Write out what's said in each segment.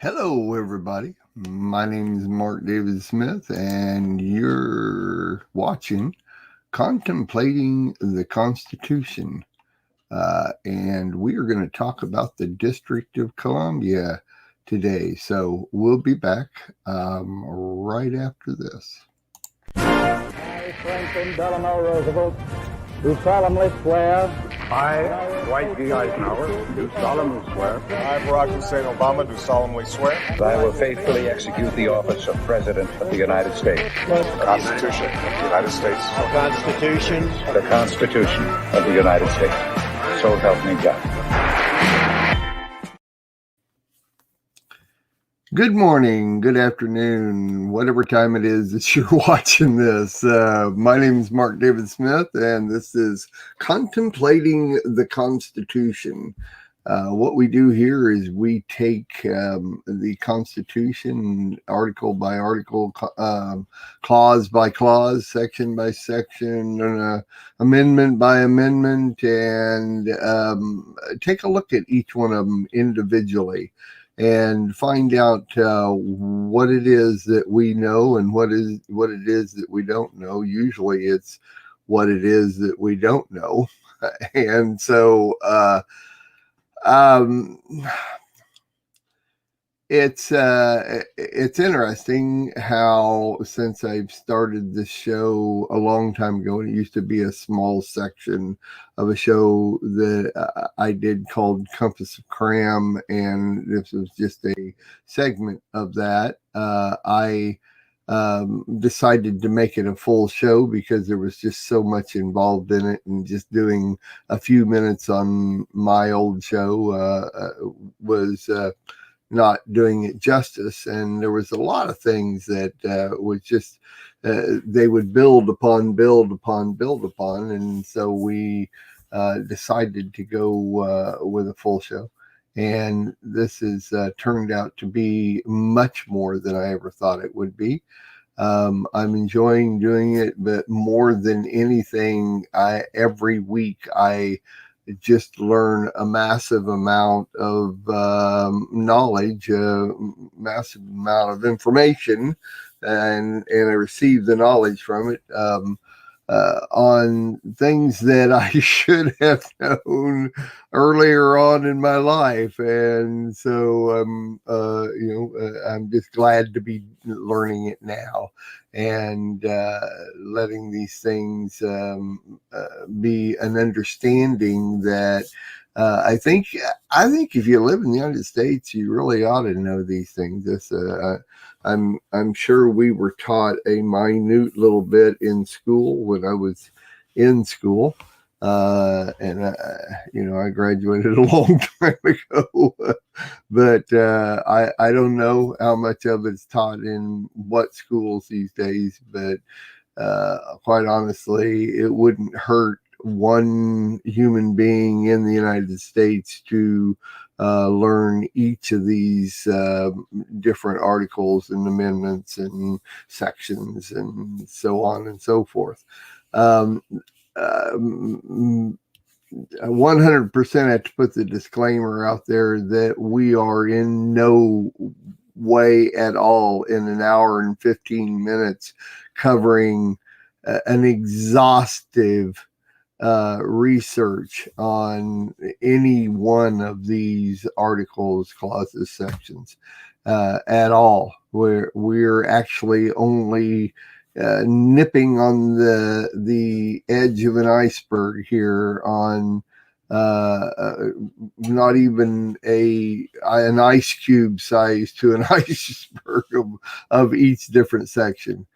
Hello, everybody. My name is Mark David Smith, and you're watching Contemplating the Constitution. And we are going to talk about the District of Columbia today. So we'll be back right after this. I, Franklin Delano Roosevelt, do solemnly swear. I, Dwight D. Eisenhower, do solemnly swear. I, Barack Hussein Obama, do solemnly swear. That I will faithfully execute the office of President of the United States. The Constitution of the United States. The Constitution. The Constitution of the United States. So help me God. Good morning, good afternoon, whatever time it is that you're watching this. My name is Mark David Smith, and this is Contemplating the Constitution. What we do here is we take the Constitution article by article, clause by clause, section by section, amendment by amendment, and take a look at each one of them individually and find out what it is that we know and what it is that we don't know. Usually it's what it is that we don't know. And so it's interesting how, since I've started this show a long time ago, and it used to be a small section of a show that I did called Compass of Cram, and this was just a segment of that. I decided to make it a full show because there was just so much involved in it, and just doing a few minutes on my old show was not doing it justice. And there was a lot of things that was just they would build upon, and so we decided to go with a full show. And this has turned out to be much more than I ever thought it would be. I'm enjoying doing it, but more than anything, every week I just learn a massive amount of knowledge, a massive amount of information, and I receive the knowledge from it on things that I should have known earlier on in my life. And so I'm just glad to be learning it now and letting these things be an understanding that I think if you live in the United States, you really ought to know these things. I'm sure we were taught a minute little bit in school when I was in school, and I graduated a long time ago. But I don't know how much of it's taught in what schools these days. But quite honestly, it wouldn't hurt one human being in the United States to learn each of these different articles and amendments and sections and so on and so forth. 100% have to put the disclaimer out there that we are in no way at all in an hour and 15 minutes covering an exhaustive research on any one of these articles, clauses, sections at all. We're actually only nipping on the edge of an iceberg here on not even an ice cube size to an iceberg of each different section.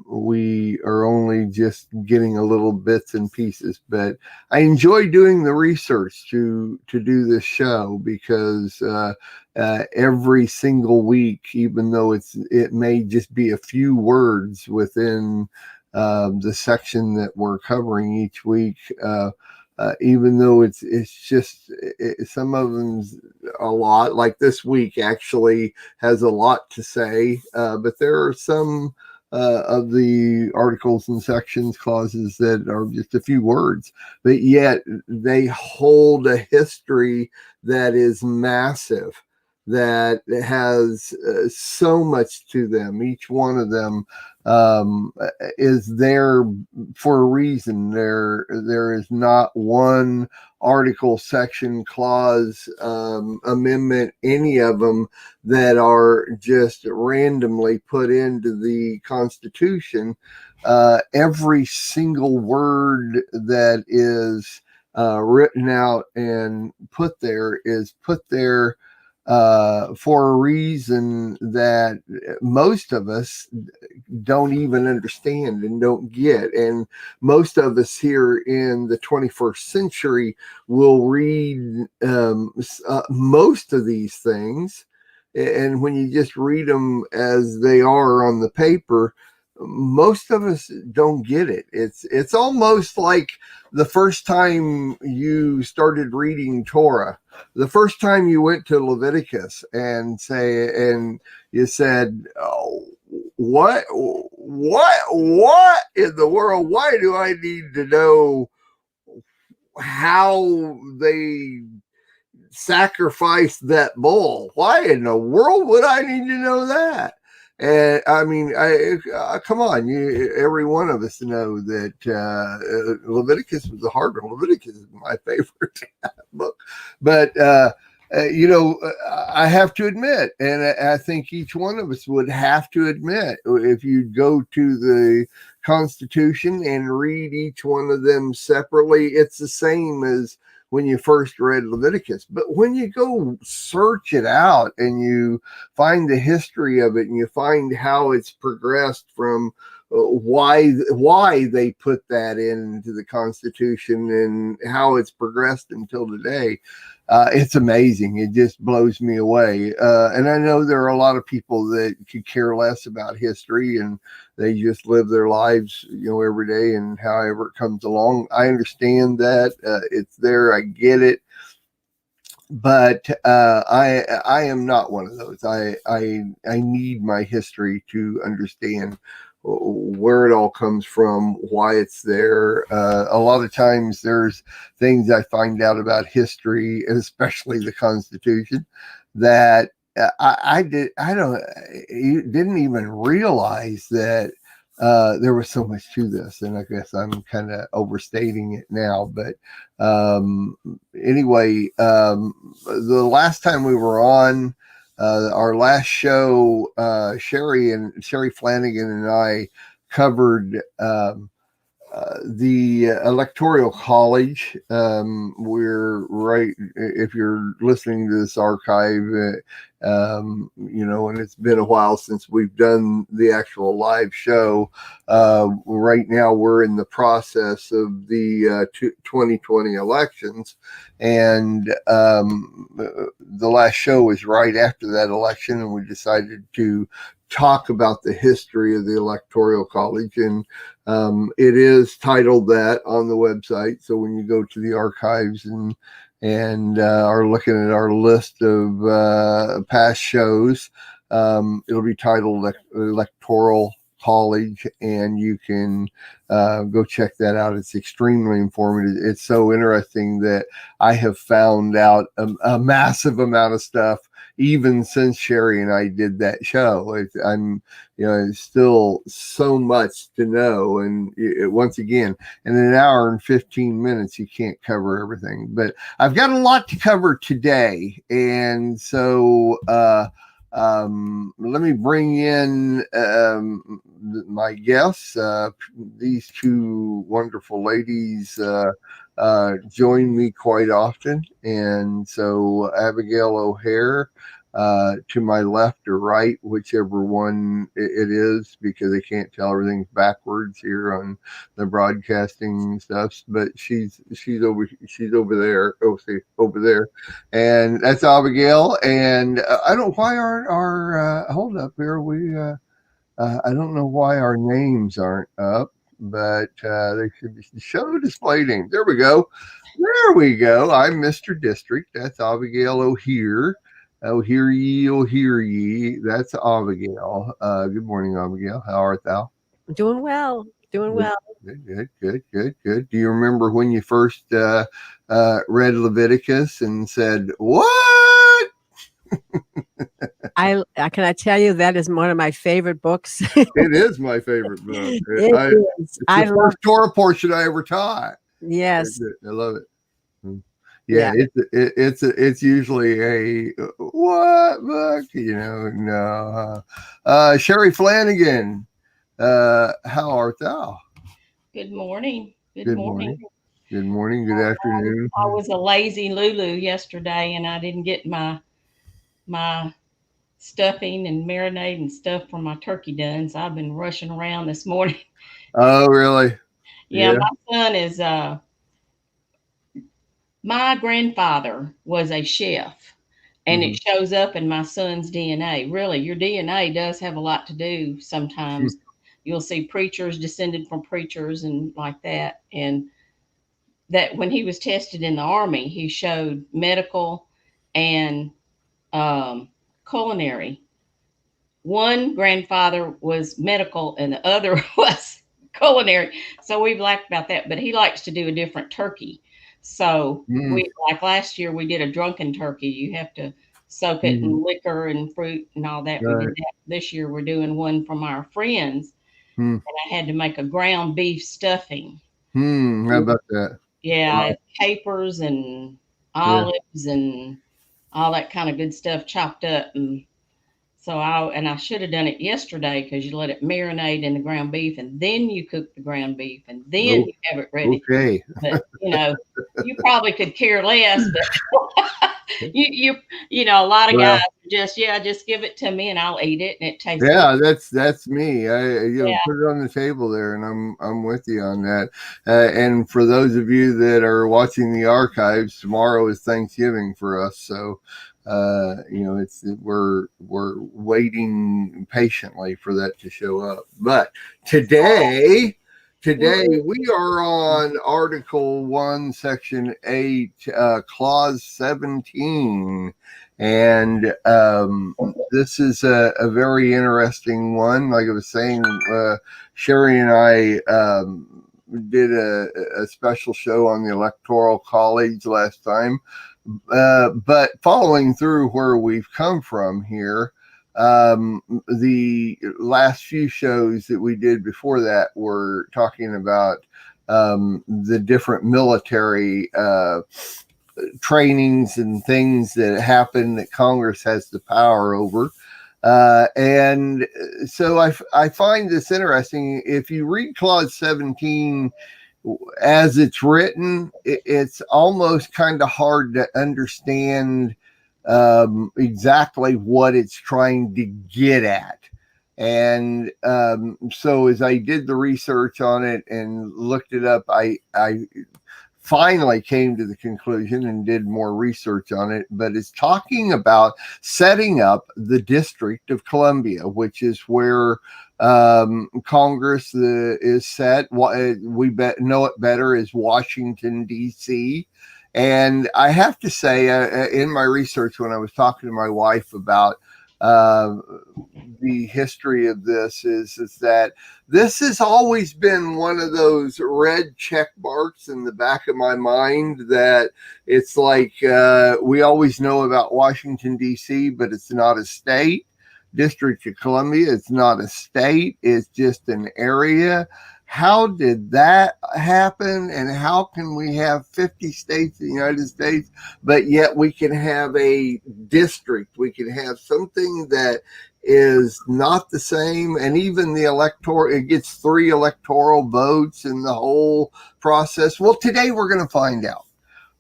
We are only just getting a little bits and pieces, but I enjoy doing the research to do this show because every single week, even though it may just be a few words within the section that we're covering each week, even though it's just some of them's a lot. Like this week actually has a lot to say, but there are some of the articles and sections, clauses that are just a few words, but yet they hold a history that is massive. that has so much to them. Each one of them is there for a reason. There is not one article, section, clause, amendment, any of them that are just randomly put into the Constitution. Every single word that is written out and put there is put there for a reason that most of us don't even understand and don't get. And most of us here in the 21st century will read most of these things. And when you just read them as they are on the paper, most of us don't get it. It's almost like the first time you started reading Torah, the first time you went to Leviticus and you said, oh, what in the world? Why do I need to know how they sacrificed that bull? Why in the world would I need to know that? And I mean, come on, every one of us know that Leviticus was the hard one. Leviticus is my favorite book, but I have to admit, and I think each one of us would have to admit, if you go to the Constitution and read each one of them separately, it's the same as when you first read Leviticus. But when you go search it out and you find the history of it and you find how it's progressed from why they put that into the Constitution and how it's progressed until today, it's amazing. It just blows me away. And I know there are a lot of people that could care less about history and they just live their lives, every day and however it comes along. I understand that. It's there. I get it. But I am not one of those. I need my history to understand where it all comes from, why it's there. A lot of times there's things I find out about history, especially the Constitution, that I didn't even realize that there was so much to this. And I guess I'm kind of overstating it now, but anyway, the last time we were on, our last show, Sherry Flanagan and I covered the Electoral College. We're right, if you're listening to this archive, and it's been a while since we've done the actual live show. Right now we're in the process of the 2020 elections, and the last show was right after that election, and we decided to talk about the history of the Electoral College, and it is titled that on the website. So when you go to the archives and are looking at our list of past shows, it'll be titled Electoral College, and you can go check that out. It's extremely informative. It's so interesting that I have found out a massive amount of stuff even since Sherry and I did that show. It's still so much to know. And once again, in an hour and 15 minutes, you can't cover everything. But I've got a lot to cover today. And so let me bring in my guests. These two wonderful ladies join me quite often. And so Abigail O'Hare, to my left or right, whichever one it is, because I can't tell, everything's backwards here on the broadcasting stuff. But she's over there. Oh, see, over there, and that's Abigail. And I don't know why our hold up here. I don't know why our names aren't up, but they should be show display names. There we go. There we go. I'm Mr. District. That's Abigail O'Hare. Oh, hear ye, oh, hear ye. That's Abigail. Good morning, Abigail. How art thou? Doing well. Good. Do you remember when you first read Leviticus and said, what? I can I tell you that is one of my favorite books. It is my favorite book. It is. It's I the love. first Torah portion I ever taught. Yes. I love it. Yeah. Yeah, it's usually a what book? No. Sherry Flanagan, how art thou? Good morning. Good Good morning. morning. Good morning. Good afternoon. I was a lazy Lulu yesterday, and I didn't get my stuffing and marinade and stuff for my turkey done. So I've been rushing around this morning. Oh, really? Yeah, Yeah. my son is my grandfather was a chef, and Mhm. it shows up in my son's DNA. Really, your DNA does have a lot to do sometimes. You'll see preachers descended from preachers and like that. And that when he was tested in the army, he showed medical and um, culinary. One grandfather was medical and the other was culinary. So we've laughed about that, but he likes to do a different turkey. So Mm, we, like last year, we did a drunken turkey. You have to soak it mhm. in liquor and fruit and all that. We did Right. that. This year we're doing one from our friends, Hmm. and I had to make a ground beef stuffing. How about that? Yeah, capers and Yeah. olives and all that kind of good stuff chopped up. And so I should have done it yesterday because you let it marinate in the ground beef and then you cook the ground beef and then Oh, you have it ready. okay. But you probably could care less, but a lot of guys Well, just give it to me and I'll eat it and it tastes good. yeah, that's me. Yeah. Put it on the table there, and I'm with you on that. And for those of you that are watching the archives, tomorrow is Thanksgiving for us, so it's we're waiting patiently for that to show up. But today we are on Article 1, Section 8, Clause 17. And this is a very interesting one. Like I was saying, Sherry and I did a special show on the Electoral College last time. But following through where we've come from here, the last few shows that we did before that were talking about the different military trainings and things that happen that Congress has the power over. And so I find this interesting. If you read Clause 17 as it's written, it's almost kind of hard to understand exactly what it's trying to get at. And so as I did the research on it and looked it up, I finally came to the conclusion and did more research on it, but it's talking about setting up the District of Columbia, which is where Congress is set. We know it better as Washington, D.C. And I have to say, in my research, when I was talking to my wife about the history of this, is that this has always been one of those red check marks in the back of my mind that it's like we always know about Washington, D.C., but it's not a state. District of Columbia, it's not a state, it's just an area. How did that happen? And how can we have 50 states in the United States, but yet we can have a district? We can have something that is not the same. And even the electoral, it gets 3 electoral votes in the whole process. Well, today we're going to find out.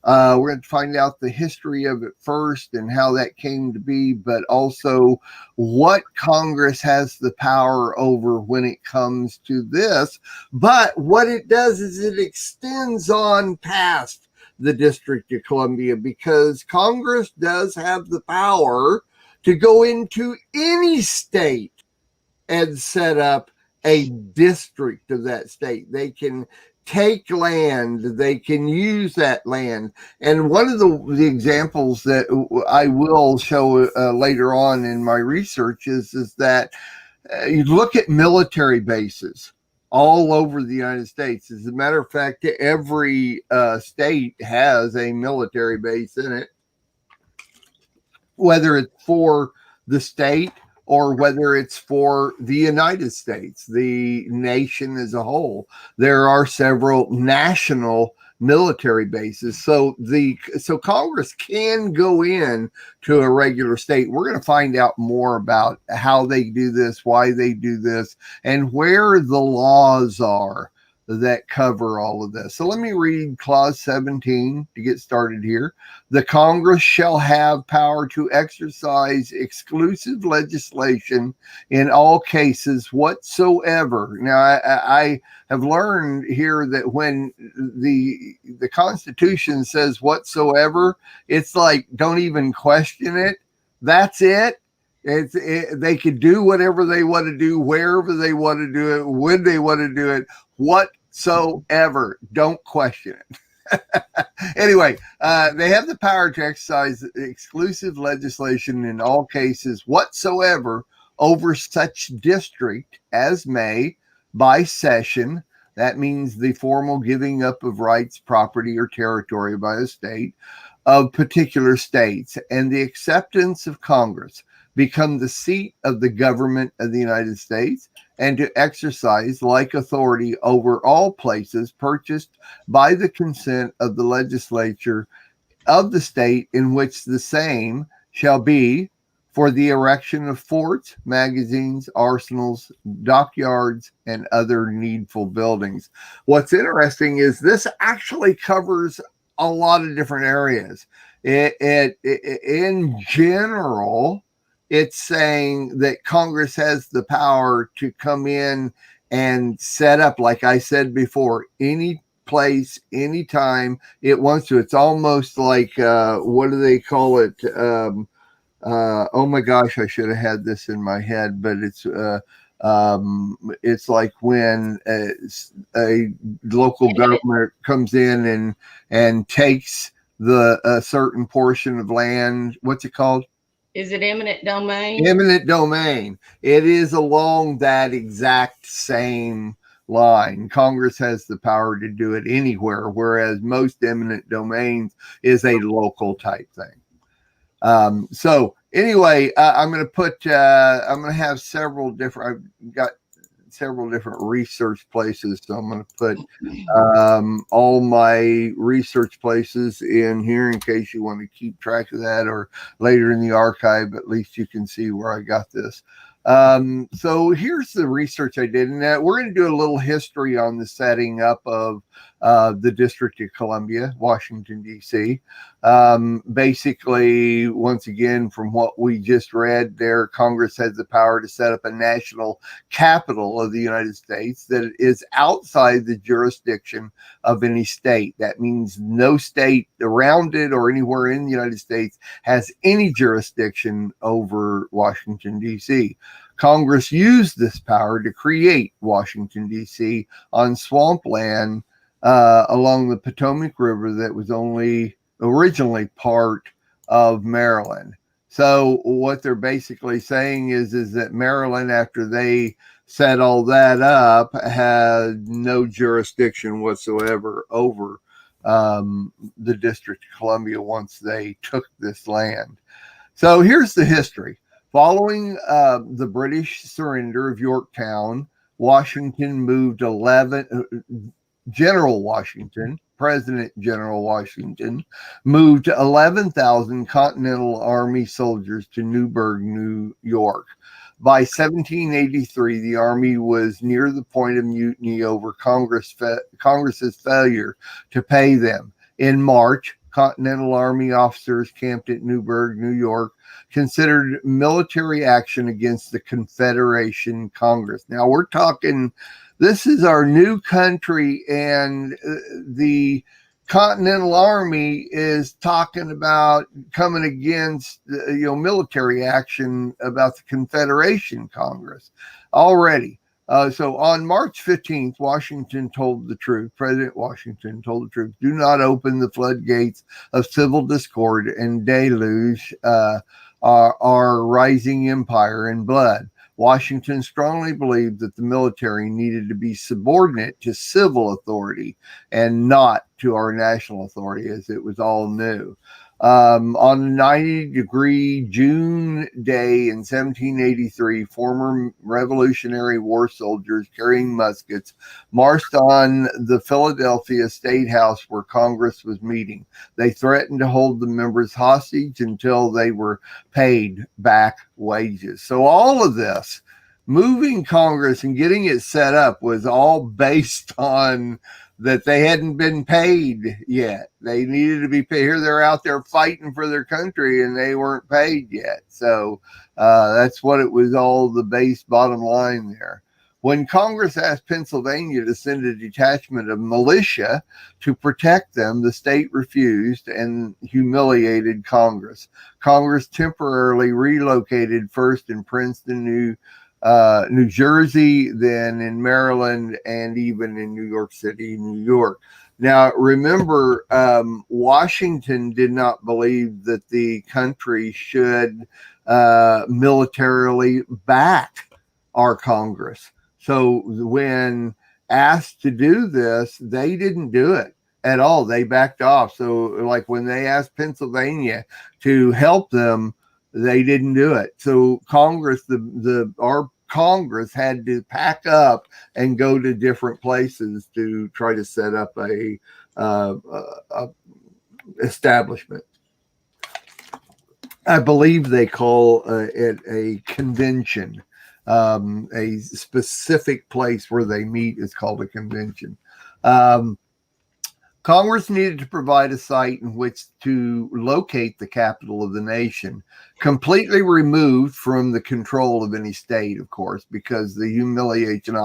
We're going to find out the history of it first and how that came to be, but also what Congress has the power over when it comes to this. But what it does is it extends on past the District of Columbia, because Congress does have the power to go into any state and set up a district of that state. They can take land, they can use that land. And one of the examples that I will show later on in my research is that you look at military bases all over the United States. As a matter of fact, every state has a military base in it, whether it's for the state or whether it's for the United States, the nation as a whole. There are several national military bases. So Congress can go in to a regular state. We're going to find out more about how they do this, why they do this, and where the laws are that cover all of this. So let me read clause 17 to get started here. The Congress shall have power to exercise exclusive legislation in all cases whatsoever. Now, I have learned here that when the Constitution says whatsoever, it's like, don't even question it. That's it. They could do whatever they want to do, wherever they want to do it, when they want to do it, whatsoever. Don't question it. Anyway, they have the power to exercise exclusive legislation in all cases whatsoever over such district as may, by cession, that means the formal giving up of rights, property, or territory by a state, of particular states, and the acceptance of Congress, become the seat of the government of the United States, and to exercise like authority over all places purchased by the consent of the legislature of the state in which the same shall be, for the erection of forts, magazines, arsenals, dockyards, and other needful buildings. What's interesting is this actually covers a lot of different areas. In general, it's saying that Congress has the power to come in and set up, like I said before, any place, anytime it wants to. It's almost like, what do they call it? Oh my gosh, I should have had this in my head, but it's like when a local government comes in and takes a certain portion of land. What's it called? Is it eminent domain? Eminent domain. It is along that exact same line. Congress has the power to do it anywhere, whereas most eminent domains is a local type thing. So anyway, I'm going to have several different, I've got several different research places. So I'm going to put all my research places in here in case you want to keep track of that, or later in the archive, at least you can see where I got this. So here's the research I did, and we're going to do a little history on the setting up of the District of Columbia, Washington, D.C. Basically, once again, from what we just read there, Congress has the power to set up a national capital of the United States that is outside the jurisdiction of any state. That means no state around it or anywhere in the United States has any jurisdiction over Washington, D.C. Congress used this power to create Washington, D.C. on swampland along the Potomac River that was only originally part of Maryland. So what they're basically saying is that Maryland, after they set all that up, had no jurisdiction whatsoever over the District of Columbia once they took this land. So here's the history. Following the British surrender of Yorktown, Washington moved President General Washington moved 11,000 Continental Army soldiers to Newburgh, New York. By 1783, the Army was near the point of mutiny over Congress's failure to pay them. In March, Continental Army officers camped at Newburgh, New York, considered military action against the Confederation Congress. Now we're talking, this is our new country, and the Continental Army is talking about coming against, military action about the Confederation Congress already. So on March 15th, President Washington told the troops, do not open the floodgates of civil discord and deluge our rising empire in blood. Washington strongly believed that the military needed to be subordinate to civil authority and not to our national authority, as it was all new. On a 90-degree June day in 1783, former Revolutionary War soldiers carrying muskets marched on the Philadelphia State House where Congress was meeting. They threatened to hold the members hostage until they were paid back wages. So all of this, moving Congress and getting it set up, was all based on that they hadn't been paid yet. They needed to be paid. Here they're out there fighting for their country and they weren't paid yet. So that's what it was, all the base bottom line there. When Congress asked Pennsylvania to send a detachment of militia to protect them, the state refused and humiliated Congress. Congress temporarily relocated first in Princeton, New Jersey, then in Maryland, and even in New York City, New York. Now, remember, Washington did not believe that the country should militarily back our Congress. So when asked to do this, they didn't do it at all. They backed off. So like when they asked Pennsylvania to help them, they didn't do it. So Congress, our Congress had to pack up and go to different places to try to set up a establishment. I believe they call it a convention. A specific place where they meet is called a convention. Congress needed to provide a site in which to locate the capital of the nation, completely removed from the control of any state, of course, because the humiliation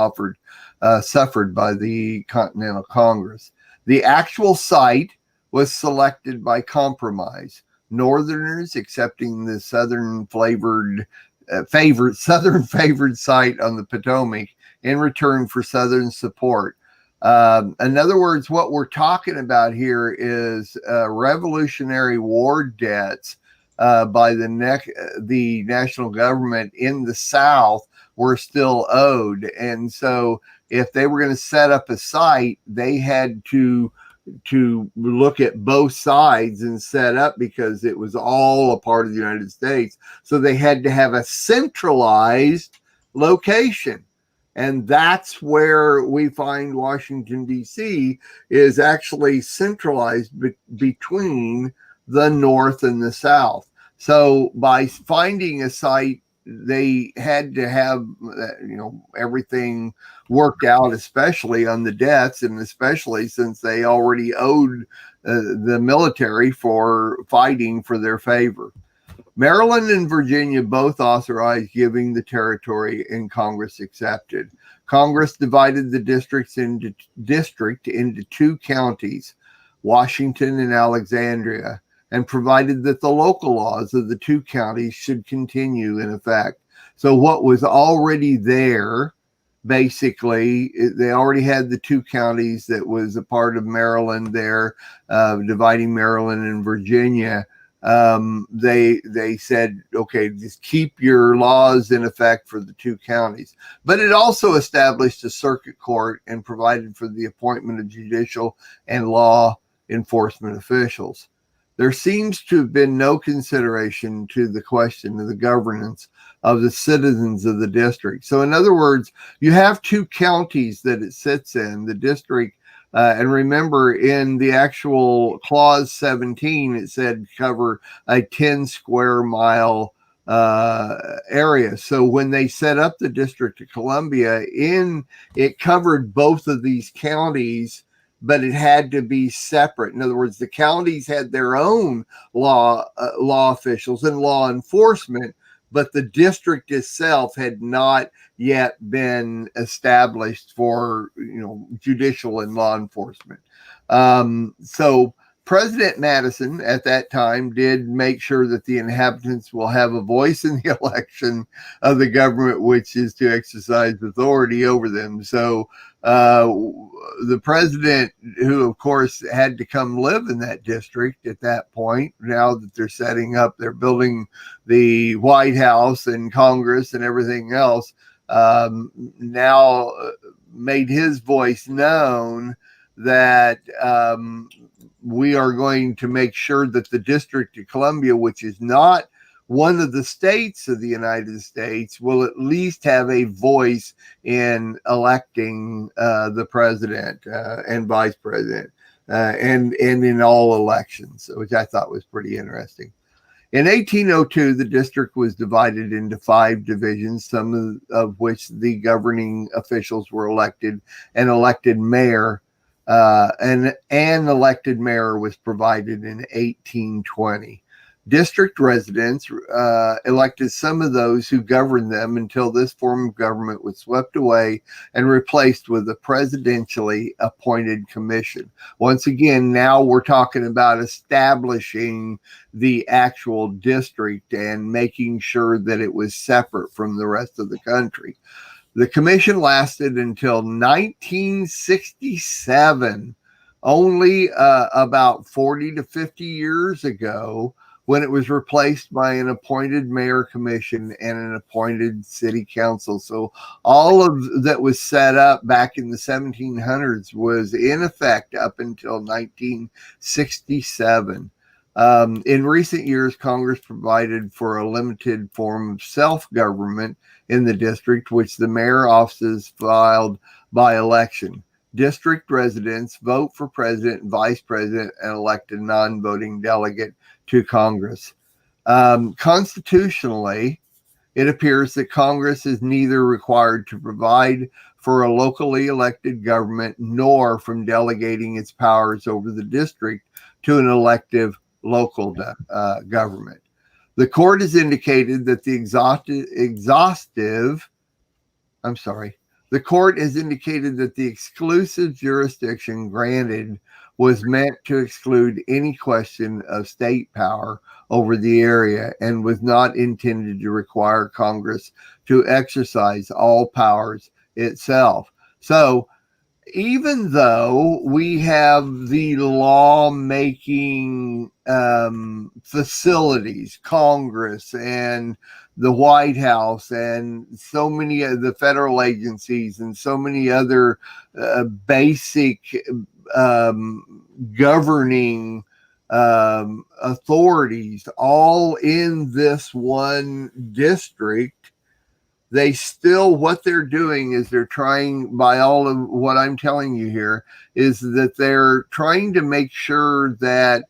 suffered by the Continental Congress. The actual site was selected by compromise. Northerners accepting the southern favored site on the Potomac in return for Southern support. In other words, what we're talking about here is Revolutionary War debts by the national government in the South were still owed. And so if they were going to set up a site, they had to look at both sides and set up, because it was all a part of the United States. So they had to have a centralized location. And that's where we find Washington, D.C. is actually centralized between the North and the South. So by finding a site, they had to have everything worked out, especially on the debts, and especially since they already owed the military for fighting for their favor. Maryland and Virginia both authorized giving the territory, and Congress accepted. Congress divided the district into two counties, Washington and Alexandria, and provided that the local laws of the two counties should continue in effect. So what was already there, basically, they already had the two counties that was a part of Maryland there, dividing Maryland and Virginia. They said, okay, just keep your laws in effect for the two counties. But it also established a circuit court and provided for the appointment of judicial and law enforcement officials. There seems to have been no consideration to the question of the governance of the citizens of the district. So in other words, you have two counties that it sits in, the district. And remember, in the actual clause 17, it said cover a 10 square mile area. So when they set up the District of Columbia, it covered both of these counties, but it had to be separate. In other words, the counties had their own law officials and law enforcement, but the district itself had not yet been established for judicial and law enforcement. So President Madison at that time did make sure that the inhabitants will have a voice in the election of the government, which is to exercise authority over them. So the president, who of course had to come live in that district at that point, now that they're building the White House and Congress and everything else, now made his voice known that we are going to make sure that the District of Columbia, which is not one of the states of the United States, will at least have a voice in electing the president and vice president and in all elections, which I thought was pretty interesting. In 1802, the district was divided into 5 divisions, some of which the governing officials were elected. An elected mayor, an elected mayor was provided in 1820. District residents elected some of those who governed them until this form of government was swept away and replaced with a presidentially appointed commission. Once again, now we're talking about establishing the actual district and making sure that it was separate from the rest of the country. The commission lasted until 1967, only about 40 to 50 years ago, when it was replaced by an appointed mayor commission and an appointed city council. So all of that was set up back in the 1700s was in effect up until 1967. In recent years, Congress provided for a limited form of self-government in the district, which the mayor offices filed by election. District residents vote for president and vice president and elect a non-voting delegate to Congress. Constitutionally, it appears that Congress is neither required to provide for a locally elected government nor from delegating its powers over the district to an elective local government. The court has indicated that the exclusive jurisdiction granted was meant to exclude any question of state power over the area and was not intended to require Congress to exercise all powers itself. So even though we have the law-making facilities, Congress and the White House and so many of the federal agencies and so many other basic governing authorities all in this one district, they still, what they're doing is they're trying, by all of what I'm telling you here, is that they're trying to make sure that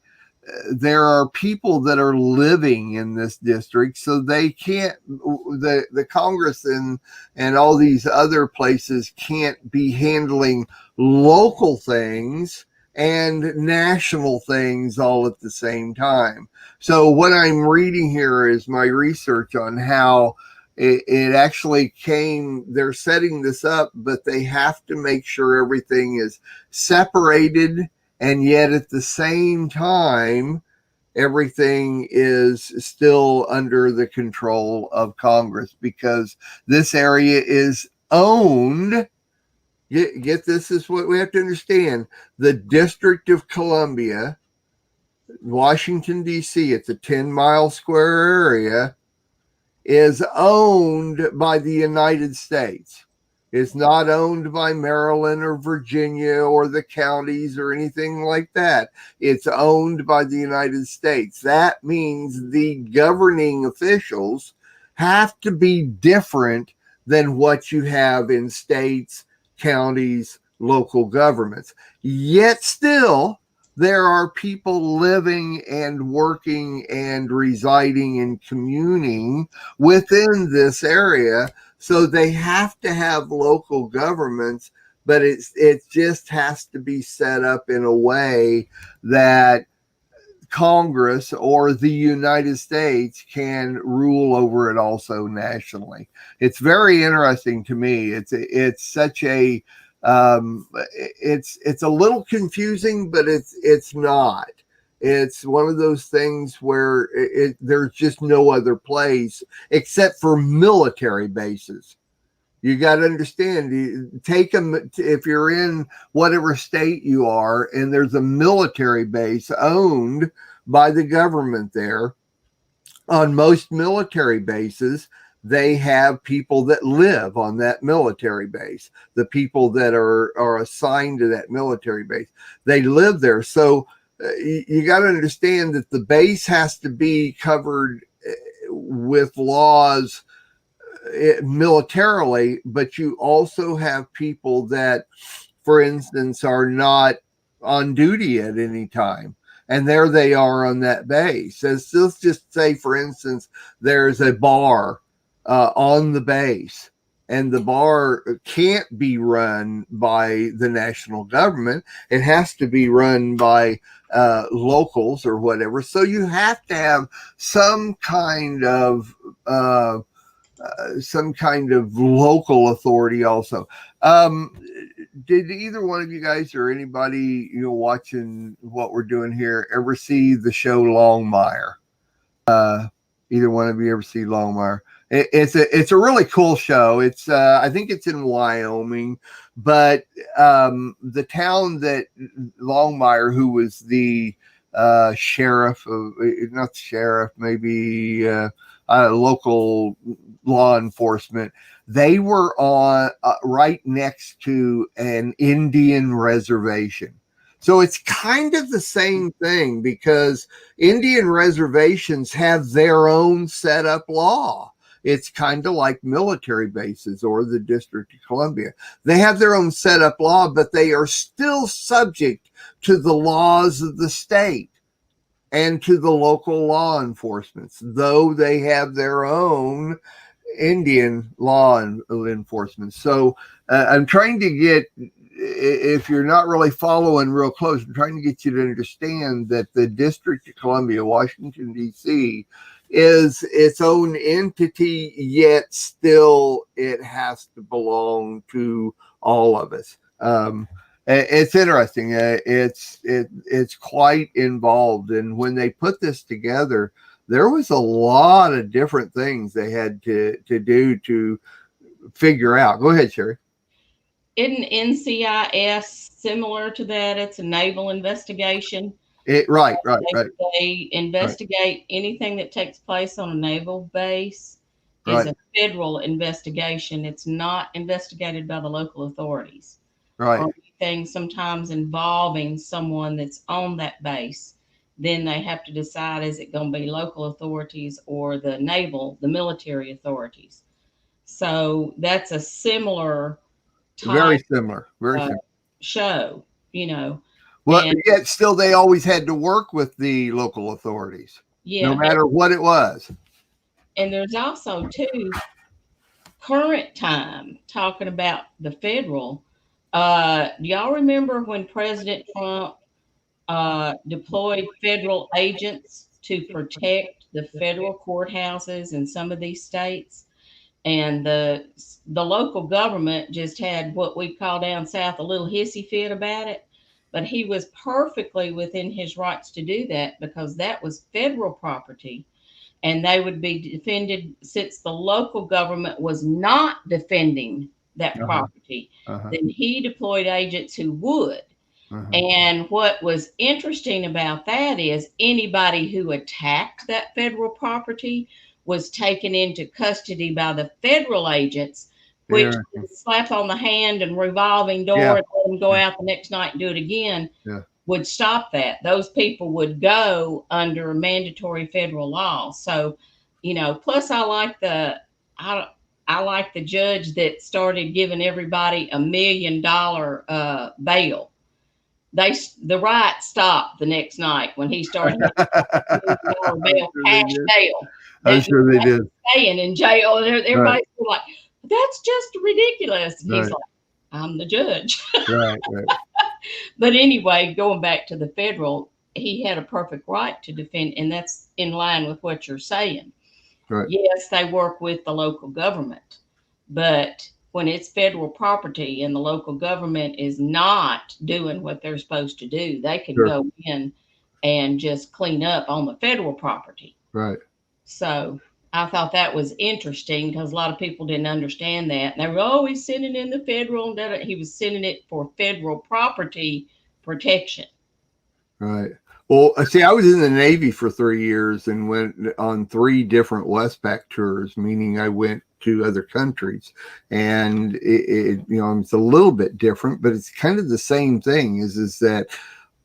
there are people that are living in this district, so they can't, the Congress and all these other places can't be handling local things and national things all at the same time. So what I'm reading here is my research on how it actually came, they're setting this up, but they have to make sure everything is separated, and yet at the same time, everything is still under the control of Congress, because this area is owned. Get this is what we have to understand. The District of Columbia, Washington, D.C., it's a 10-mile square area, is owned by the United States. It's not owned by Maryland or Virginia or the counties or anything like that. It's owned by the United States. That means the governing officials have to be different than what you have in states, counties, local governments. Yet still, there are people living and working and residing and communing within this area. So they have to have local governments, but it just has to be set up in a way that Congress or the United States can rule over it also nationally. It's very interesting to me. It's such a it's a little confusing, but it's not. It's one of those things where there's just no other place except for military bases. You got to understand, you take them, if you're in whatever state you are and there's a military base owned by the government there, on most military bases, they have people that live on that military base. The people that are assigned to that military base, they live there. So you got to understand that the base has to be covered with laws militarily, but you also have people that, for instance, are not on duty at any time. And there they are on that base. Let's just say, for instance, there's a bar on the base, and the bar can't be run by the national government. It has to be run by locals or whatever. So you have to have some kind of local authority also. Did either one of you guys or anybody watching what we're doing here ever see the show Longmire? Either one of you ever see Longmire? It's a really cool show. It's I think it's in Wyoming, but the town that Longmire, who was the sheriff of, not the sheriff, maybe local law enforcement, they were on right next to an Indian reservation. So it's kind of the same thing, because Indian reservations have their own set up law. It's kind of like military bases or the District of Columbia. They have their own set up law, but they are still subject to the laws of the state and to the local law enforcement, though they have their own Indian law enforcement. So I'm trying to get, if you're not really following real close, I'm trying to get you to understand that the District of Columbia, Washington, D.C., is its own entity, yet still it has to belong to all of us. It's interesting. It's quite involved. And when they put this together, there was a lot of different things they had to do to figure out. Go ahead, Sherry. Isn't NCIS similar to that? It's a naval investigation. Right. They investigate anything that takes place on a naval base is a federal investigation. It's not investigated by the local authorities. Right. Or anything sometimes involving someone that's on that base. Then they have to decide, is it going to be local authorities or the military authorities? So that's a similar type, very similar show, Well, yet still they always had to work with the local authorities, no matter what it was. And there's also, too, current time, talking about the federal. Do y'all remember when President Trump deployed federal agents to protect the federal courthouses in some of these states? And the local government just had what we call down south a little hissy fit about it. But he was perfectly within his rights to do that, because that was federal property. And they would be defended, since the local government was not defending that property. Then he deployed agents who would. And what was interesting about that is anybody who attacked that federal property was taken into custody by the federal agents, which slap on the hand and revolving door and let them go out the next night and do it again, would stop that. Those people would go under mandatory federal law. So, plus I like the judge that started giving everybody $1 million bail. The riot stopped the next night when he started bail, cash bail. I'm sure they did. Staying in jail, and everybody's like, "That's just ridiculous." And he's like, "I'm the judge." Right. But anyway, going back to the federal, he had a perfect right to defend, and that's in line with what you're saying. Right. Yes, they work with the local government, but when it's federal property and the local government is not doing what they're supposed to do, they can go in and just clean up on the federal property. Right. So I thought that was interesting, because a lot of people didn't understand that. And they were always sending in the federal, and he was sending it for federal property protection. Right. Well, see, I was in the Navy for 3 years and went on 3 different Westpac tours, meaning I went to other countries. And it's a little bit different, but it's kind of the same thing, is that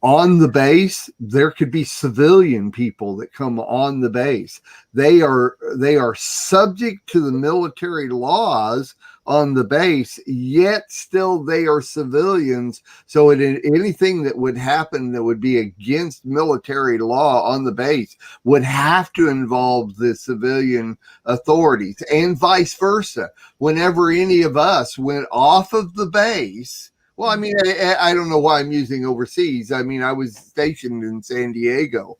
on the base, there could be civilian people that come on the base. They are subject to the military laws on the base, yet still they are civilians. So anything that would happen that would be against military law on the base would have to involve the civilian authorities, and vice versa. Whenever any of us went off of the base, well, I mean, I don't know why I'm using overseas. I mean, I was stationed in San Diego,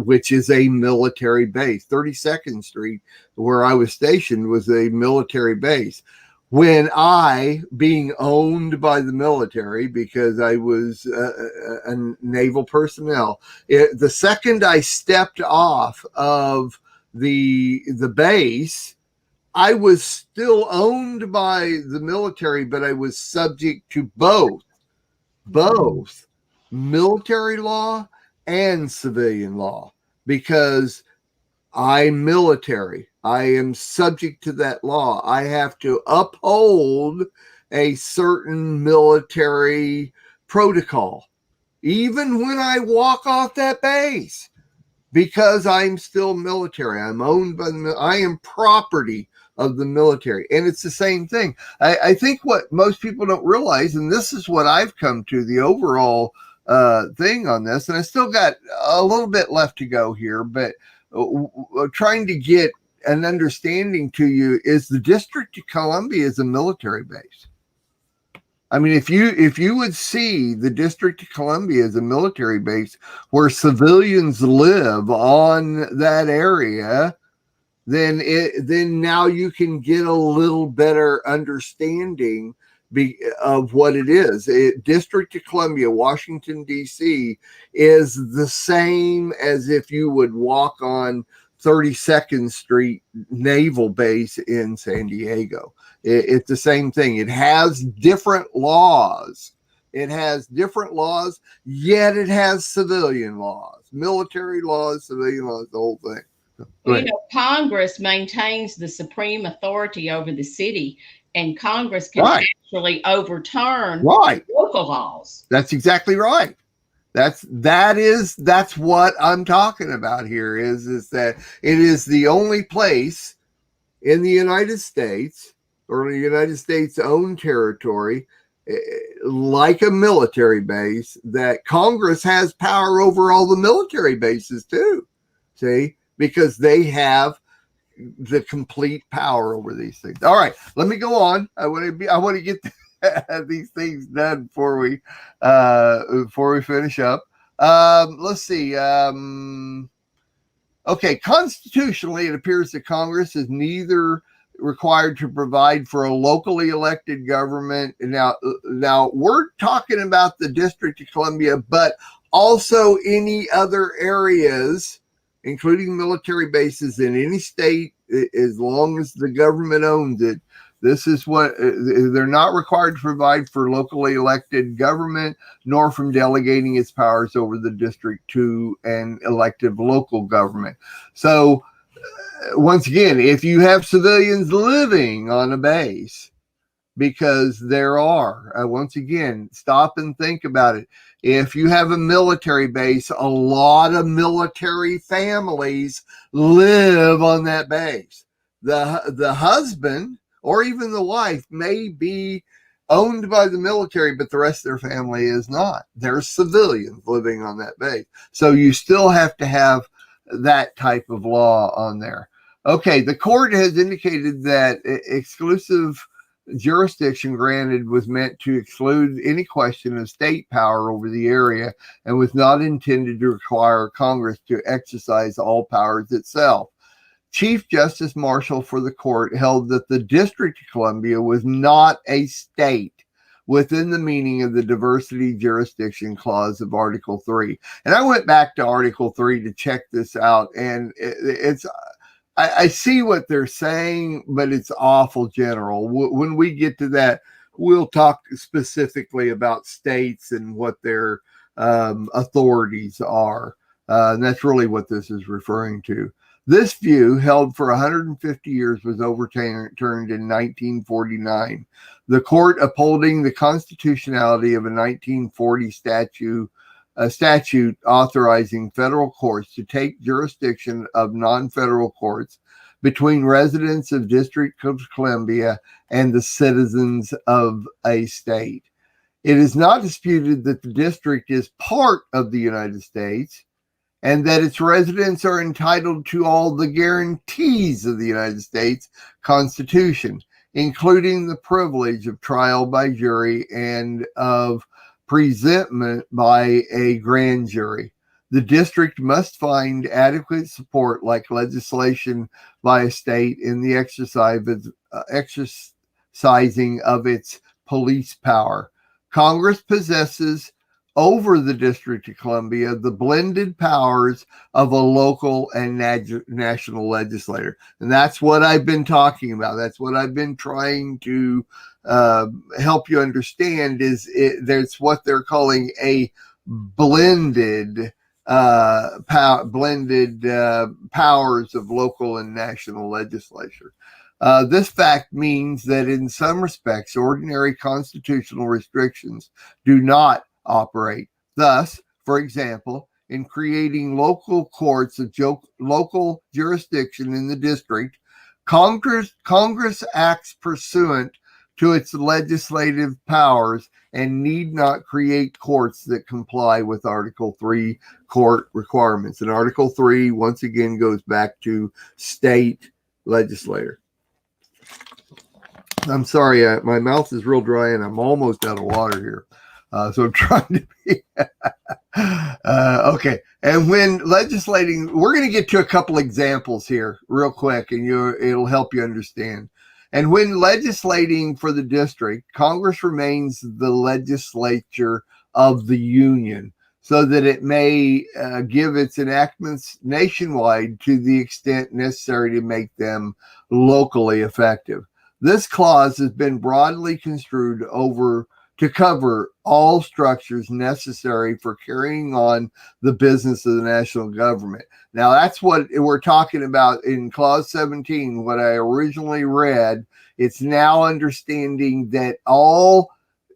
which is a military base. 32nd Street, where I was stationed, was a military base. When I, being owned by the military, because I was a naval personnel, the second I stepped off of the base, I was still owned by the military, but I was subject to both military law and civilian law, because I'm military. I am subject to that law. I have to uphold a certain military protocol, even when I walk off that base, because I'm still military. I'm owned by I am property of the military. And it's the same thing. I think what most people don't realize, and this is what I've come to, the overall thing on this, and I still got a little bit left to go here, but trying to get an understanding to you, is the District of Columbia is a military base. I mean, if you would see the District of Columbia as a military base where civilians live on that area, then now you can get a little better understanding of what it is. District of Columbia, Washington, D.C. is the same as if you would walk on 32nd Street Naval Base in San Diego. It's the same thing. It has different laws. Yet it has civilian laws, military laws, civilian laws, the whole thing. Well, Congress maintains the supreme authority over the city, and Congress can actually overturn local laws. That's exactly right. That's what I'm talking about here, is that it is the only place in the United States, or the United States owned territory, like a military base, that Congress has power over all the military bases too. See? Because they have the complete power over these things. All right, let me go on. I want to get these things done before we finish up. Let's see. Okay, constitutionally, it appears that Congress is neither required to provide for a locally elected government. Now we're talking about the District of Columbia, but also any other areas, including military bases in any state, as long as the government owns it. This is what they're not required to provide for locally elected government, nor from delegating its powers over the district to an elected local government. So once again, if you have civilians living on a base, because there are, once again, stop and think about it. If you have a military base, a lot of military families live on that base. The husband or even the wife may be owned by the military, but the rest of their family is not. There's civilians living on that base. So you still have to have that type of law on there. Okay, the court has indicated that exclusive jurisdiction granted was meant to exclude any question of state power over the area and was not intended to require Congress to exercise all powers itself. Chief Justice Marshall for the court held that the District of Columbia was not a state within the meaning of the diversity jurisdiction clause of Article 3. And I went back to Article 3 to check this out, and I see what they're saying, but it's awful general. When we get to that, we'll talk specifically about states and what their authorities are. And that's really what this is referring to. This view, held for 150 years, was overturned in 1949. The court, upholding the constitutionality of a 1940 statute a statute authorizing federal courts to take jurisdiction of non-federal courts between residents of District of Columbia and the citizens of a state. It is not disputed that the district is part of the United States and that its residents are entitled to all the guarantees of the United States Constitution, including the privilege of trial by jury and of presentment by a grand jury. The district must find adequate support, like legislation by a state, in the exercising of its police power. Congress possesses over the District of Columbia the blended powers of a local and national legislator. And that's what I've been talking about. That's what I've been trying to help you understand there's what they're calling a blended powers of local and national legislature. This fact means that in some respects, ordinary constitutional restrictions do not operate. Thus, for example, in creating local courts of local jurisdiction in the district, Congress acts pursuant to its legislative powers and need not create courts that comply with Article 3 court requirements. And Article 3, once again, goes back to state legislator. I'm sorry, my mouth is real dry and I'm almost out of water here. So I'm trying to be okay. And when legislating, we're going to get to a couple examples here real quick, and it'll help you understand. And when legislating for the district, Congress remains the legislature of the Union, so that it may give its enactments nationwide to the extent necessary to make them locally effective. This clause has been broadly construed to cover all structures necessary for carrying on the business of the national government. Now, that's what we're talking about in Clause 17, what I originally read. It's now understanding that all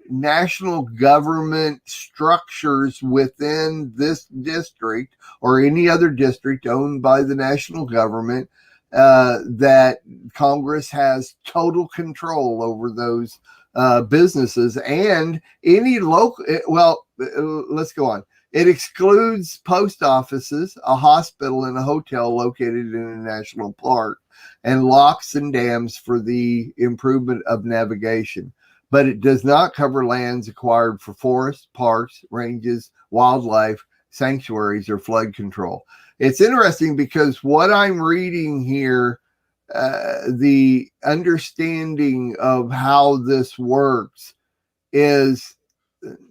national government structures within this district or any other district owned by the national government, that Congress has total control over those businesses and any local, let's go on. It excludes post offices, a hospital, and a hotel located in a national park, and locks and dams for the improvement of navigation. But it does not cover lands acquired for forests, parks, ranges, wildlife, sanctuaries, or flood control. It's interesting because what I'm reading here, the understanding of how this works is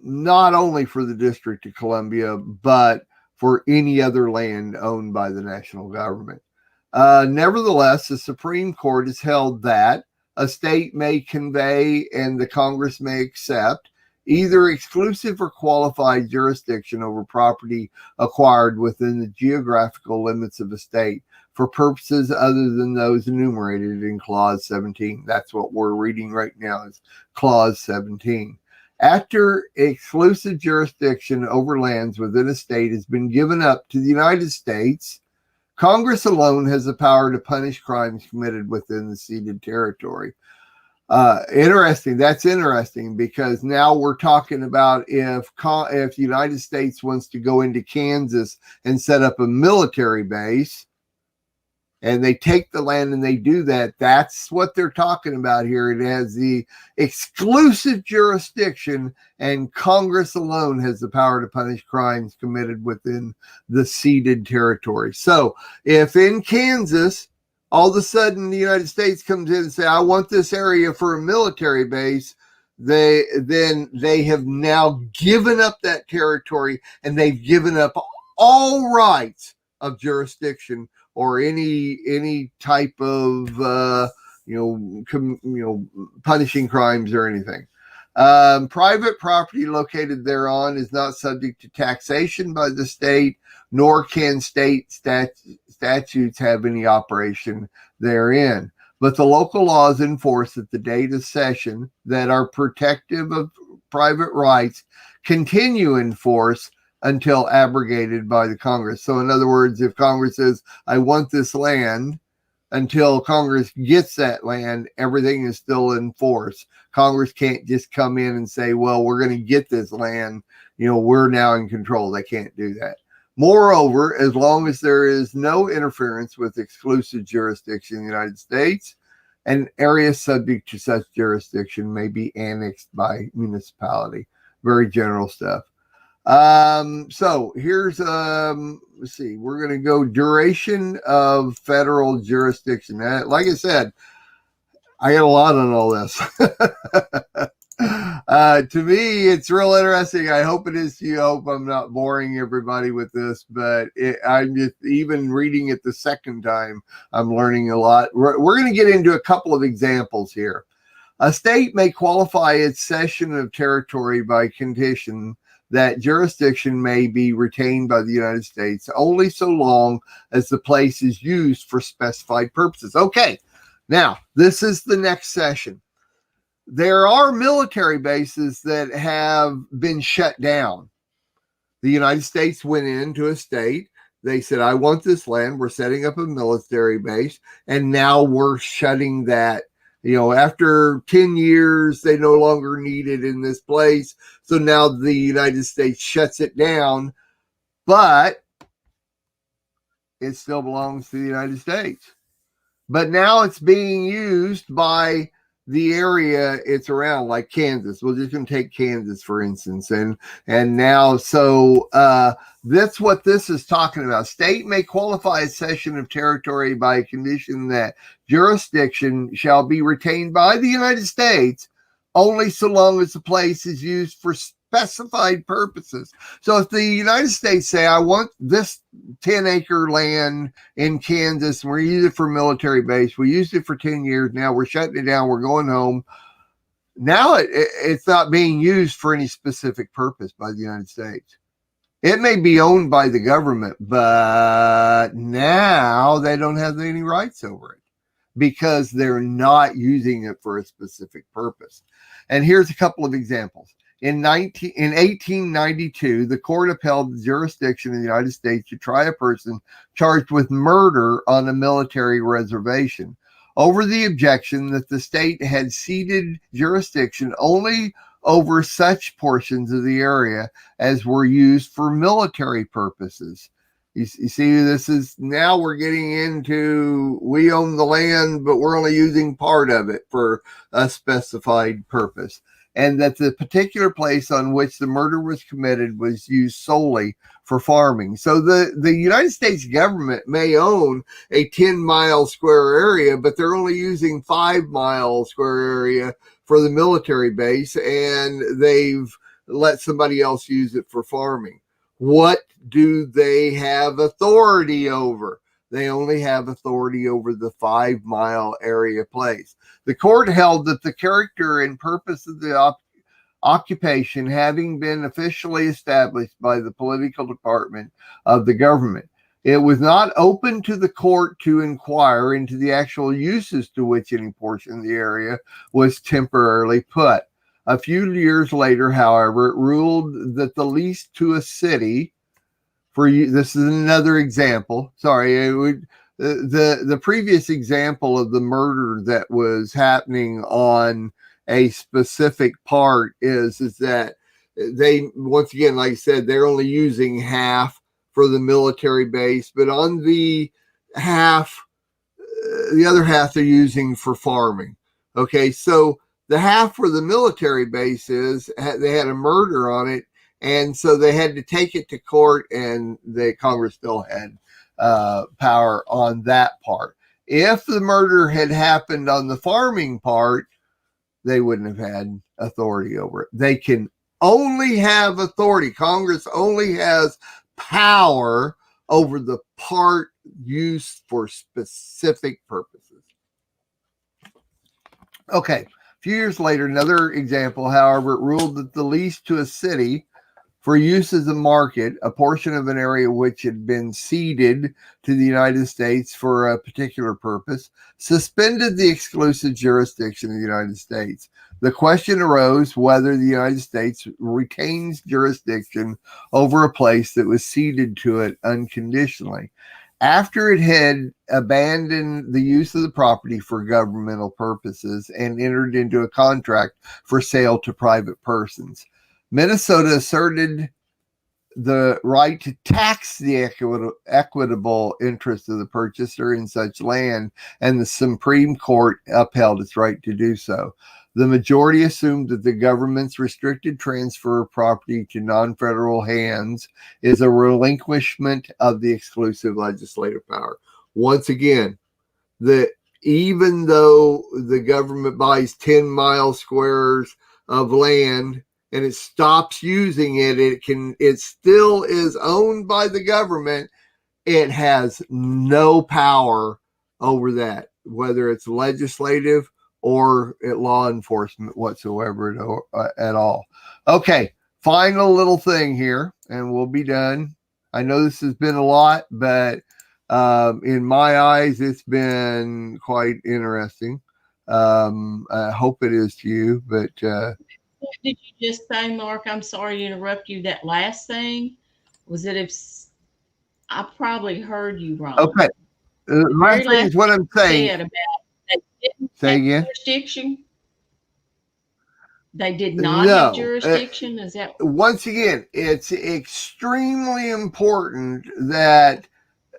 not only for the District of Columbia, but for any other land owned by the national government. Nevertheless, the Supreme Court has held that a state may convey and the Congress may accept either exclusive or qualified jurisdiction over property acquired within the geographical limits of a state for purposes other than those enumerated in Clause 17. That's what we're reading right now, is Clause 17. After exclusive jurisdiction over lands within a state has been given up to the United States, Congress alone has the power to punish crimes committed within the ceded territory. Interesting. That's interesting because now we're talking about if the United States wants to go into Kansas and set up a military base, and they take the land and they do that, that's what they're talking about here. It has the exclusive jurisdiction, and Congress alone has the power to punish crimes committed within the ceded territory. So if in Kansas, all of a sudden the United States comes in and say, I want this area for a military base, they have now given up that territory, and they've given up all rights of jurisdiction or any type of punishing crimes or anything. Private property located thereon is not subject to taxation by the state, nor can state statutes have any operation therein. But the local laws enforced at the date of session that are protective of private rights continue in force until abrogated by the Congress. So in other words, if Congress says, I want this land, until Congress gets that land, everything is still in force. Congress can't just come in and say, well, we're going to get this land, we're now in control. They can't do that. Moreover, as long as there is no interference with exclusive jurisdiction in the United States, an area subject to such jurisdiction may be annexed by municipality. Very general stuff. So here's, let's see, we're going to go duration of federal jurisdiction. Like I said, I got a lot on all this. To me, it's real interesting. I hope it is to you. I hope I'm not boring everybody with this, but I'm just, even reading it the second time, I'm learning a lot. We're going to get into a couple of examples here. A state may qualify its cession of territory by condition that jurisdiction may be retained by the United States only so long as the place is used for specified purposes. Okay, now this is the next session. There are military bases that have been shut down. The United States went into a state. They said, I want this land. We're setting up a military base. And now we're shutting that. After 10 years, they no longer need it in this place. So now the United States shuts it down, but it still belongs to the United States. But now it's being used by the area it's around, like Kansas. We're just going to take Kansas, for instance. And now, so that's what this is talking about. State may qualify a cession of territory by a condition that jurisdiction shall be retained by the United States only so long as the place is used for specified purposes. So if the United States say, I want this 10-acre land in Kansas, and we're using it for military base, we used it for 10 years, now we're shutting it down, we're going home. Now it's not being used for any specific purpose by the United States. It may be owned by the government, but now they don't have any rights over it because they're not using it for a specific purpose. And here's a couple of examples. In 1892, the court upheld the jurisdiction of the United States to try a person charged with murder on a military reservation over the objection that the state had ceded jurisdiction only over such portions of the area as were used for military purposes. You see, this is, now we're getting into, we own the land, but we're only using part of it for a specified purpose. And that the particular place on which the murder was committed was used solely for farming. So the United States government may own a 10-mile square area, but they're only using 5-mile square area for the military base, and they've let somebody else use it for farming. What do they have authority over? They only have authority over the 5-mile area place. The court held that the character and purpose of the occupation having been officially established by the political department of the government, it was not open to the court to inquire into the actual uses to which any portion of the area was temporarily put. A few years later, however, it ruled that the lease to a city, this is another example. Sorry, the previous example of the murder that was happening on a specific part is that they, once again, like I said, they're only using half for the military base, but on the other half they're using for farming. Okay, so the half for the military base they had a murder on it, and so they had to take it to court, and the Congress still had power on that part. If the murder had happened on the farming part, they wouldn't have had authority over it. They can only have authority. Congress only has power over the part used for specific purposes. Okay. A few years later, another example, however, it ruled that the lease to a city for use as a market, a portion of an area which had been ceded to the United States for a particular purpose, suspended the exclusive jurisdiction of the United States. The question arose whether the United States retains jurisdiction over a place that was ceded to it unconditionally. After it had abandoned the use of the property for governmental purposes and entered into a contract for sale to private persons, Minnesota asserted the right to tax the equitable interest of the purchaser in such land, and the Supreme Court upheld its right to do so. The majority assumed that the government's restricted transfer of property to non-federal hands is a relinquishment of the exclusive legislative power. Once again, even though the government buys 10 mile squares of land and it stops using it, it still is owned by the government. It has no power over that, whether it's legislative or at law enforcement whatsoever at all. Okay, final little thing here, and we'll be done. I know this has been a lot, but in my eyes, it's been quite interesting. I hope it is to you, but What did you just say, Mark? I'm sorry to interrupt you. That last thing was that if I probably heard you wrong. okay. Last thing is what I'm saying. About they didn't Say have again. Jurisdiction. They did not No, have jurisdiction. Is that once again? It's extremely important that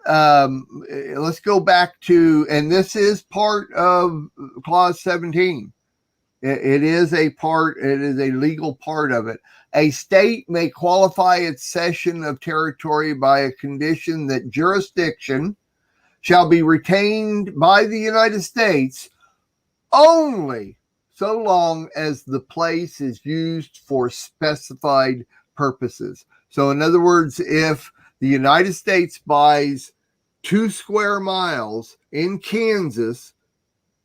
let's go back to, and this is part of Clause 17. It is a legal part of it. A state may qualify its cession of territory by a condition that jurisdiction shall be retained by the United States only so long as the place is used for specified purposes. So in other words, if the United States buys 2 square miles in Kansas,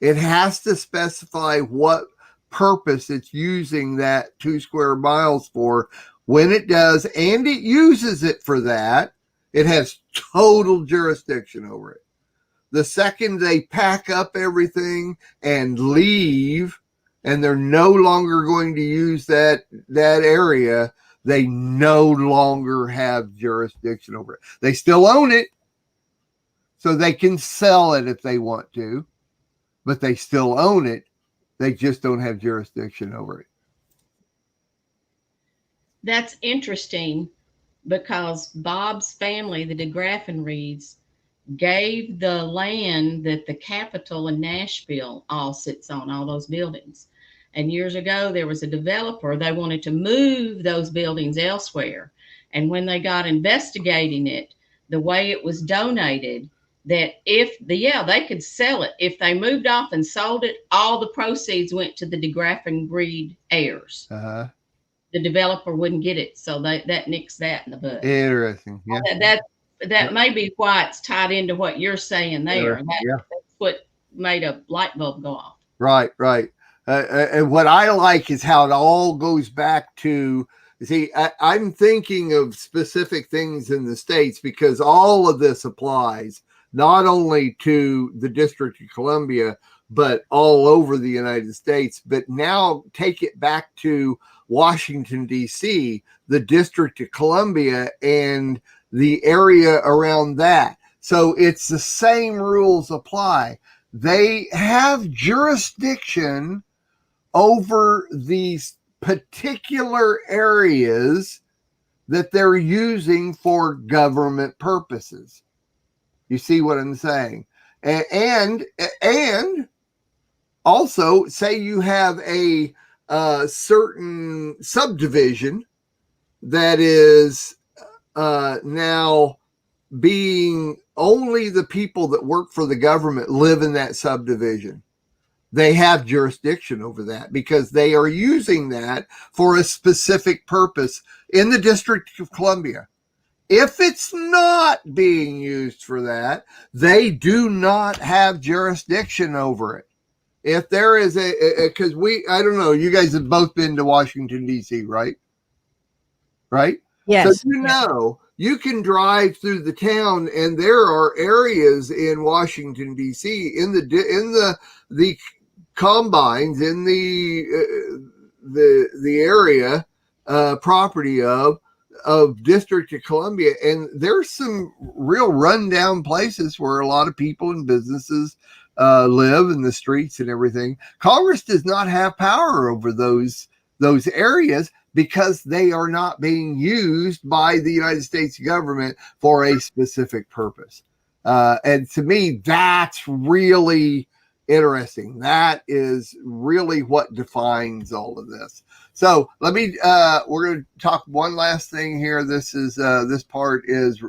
it has to specify what purpose it's using that 2 square miles for. When it does, and it uses it for that, it has total jurisdiction over it. The second they pack up everything and leave, and they're no longer going to use that area, they no longer have jurisdiction over it. They still own it, so they can sell it if they want to, but they still own it. They just don't have jurisdiction over it. That's interesting because Bob's family, the DeGraffenreids, gave the land that the Capitol in Nashville all sits on, all those buildings. And years ago, there was a developer, they wanted to move those buildings elsewhere. And when they got investigating it, the way it was donated, that they could sell it. If they moved off and sold it, all the proceeds went to the DeGraffenreid heirs. Uh-huh. The developer wouldn't get it. So that nixed that in the bud. Interesting. Yeah. That may be why it's tied into what you're saying there. That's what made a light bulb go off. Right. And what I like is how it all goes back to, see, I'm thinking of specific things in the states because all of this applies not only to the District of Columbia, but all over the United States. But now take it back to Washington, D.C., the District of Columbia, and the area around that. So it's the same rules apply. They have jurisdiction over these particular areas that they're using for government purposes. You see what I'm saying? And also, say you have a certain subdivision that is now being only the people that work for the government live in that subdivision. They have jurisdiction over that because they are using that for a specific purpose in the District of Columbia. If it's not being used for that, they do not have jurisdiction over it. If there is because I don't know, you guys have both been to Washington, D.C., right? Right? Yes. So you can drive through the town, and there are areas in Washington D.C. in the combines in the area property of District of Columbia, and there's some real rundown places where a lot of people and businesses live in the streets and everything. Congress does not have power over those areas because they are not being used by the United States government for a specific purpose. And to me, that's really interesting. That is really what defines all of this. So we're going to talk one last thing here. This part is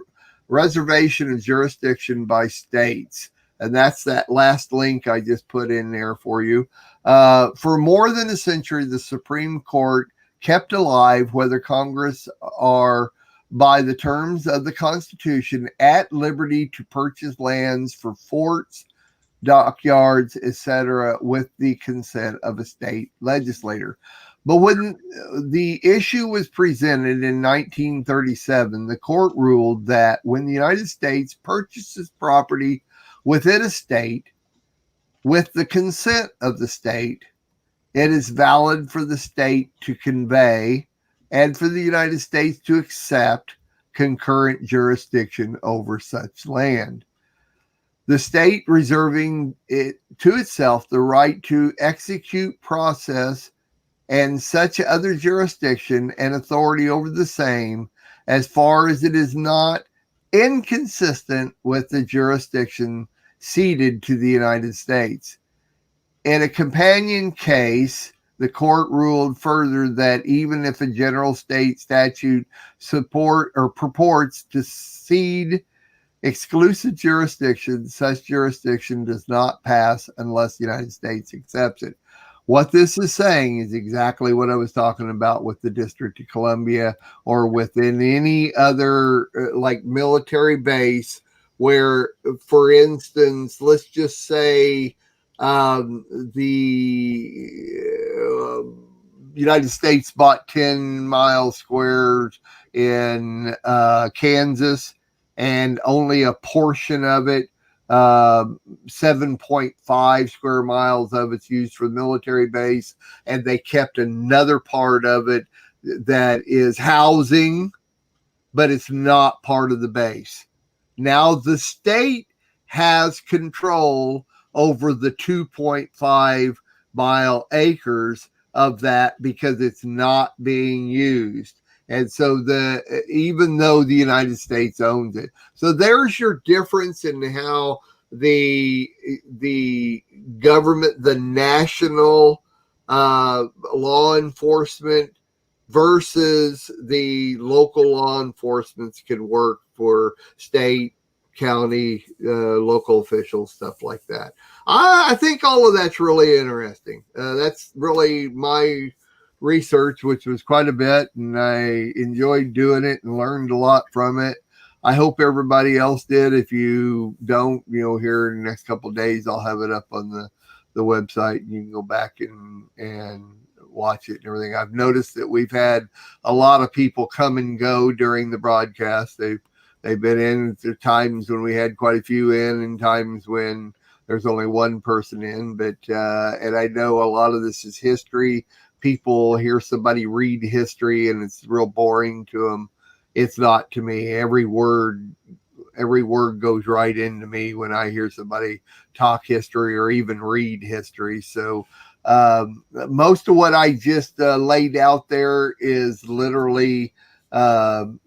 reservation of jurisdiction by states. And that's that last link I just put in there for you. For more than a century, the Supreme Court kept alive whether Congress are, by the terms of the Constitution, at liberty to purchase lands for forts, dockyards, etc., with the consent of a state legislator. But when the issue was presented in 1937, the court ruled that when the United States purchases property within a state with the consent of the state, it is valid for the state to convey and for the United States to accept concurrent jurisdiction over such land. The state reserving it to itself the right to execute, process, and such other jurisdiction and authority over the same as far as it is not inconsistent with the jurisdiction ceded to the United States. In a companion case, the court ruled further that even if a general state statute support or purports to cede exclusive jurisdiction, such jurisdiction does not pass unless the United States accepts it. What this is saying is exactly what I was talking about with the District of Columbia or within any other like military base where, for instance, let's just say the United States bought 10 mile squares in Kansas, and only a portion of it, 7.5 square miles of it's used for the military base, and they kept another part of it that is housing, but it's not part of the base. Now the state has control over the 2.5 mile acres of that because it's not being used. And so even though the United States owns it. So there's your difference in how the government, the national law enforcement versus the local law enforcement can work for state, county, local officials, stuff like that. I think all of that's really interesting. That's really my research, which was quite a bit, and I enjoyed doing it and learned a lot from it. I hope everybody else did. If you don't, here in the next couple of days, I'll have it up on the website, and you can go back and watch it and everything. I've noticed that we've had a lot of people come and go during the broadcast. They've been in. There are times when we had quite a few in, and times when there's only one person in. But and I know a lot of this is history. People hear somebody read history and it's real boring to them. It's not to me. Every word goes right into me when I hear somebody talk history or even read history. So most of what I just laid out there is literally what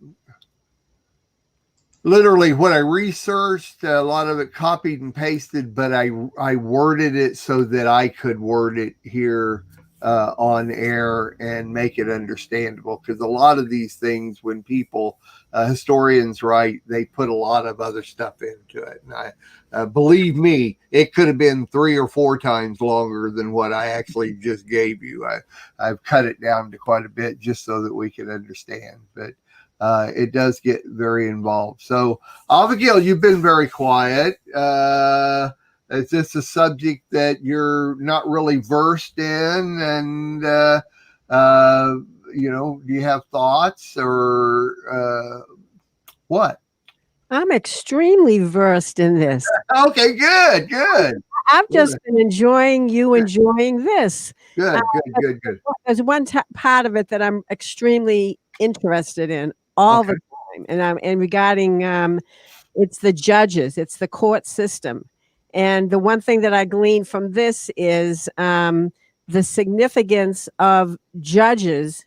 I researched. A lot of it copied and pasted, but I worded it so that I could word it here on air and make it understandable, because a lot of these things, when people historians write, they put a lot of other stuff into it, and I believe me, it could have been 3 or 4 times longer than what I actually just gave you. I've cut it down to quite a bit just so that we can understand, but it does get very involved. So Abigail, you've been very quiet. Is this a subject that you're not really versed in? And do you have thoughts or what? I'm extremely versed in this. Okay, good. I've just been enjoying you enjoying this. Good. There's one part of it that I'm extremely interested in all the time, and regarding it's the judges, it's the court system, and the one thing that I gleaned from this is the significance of judges.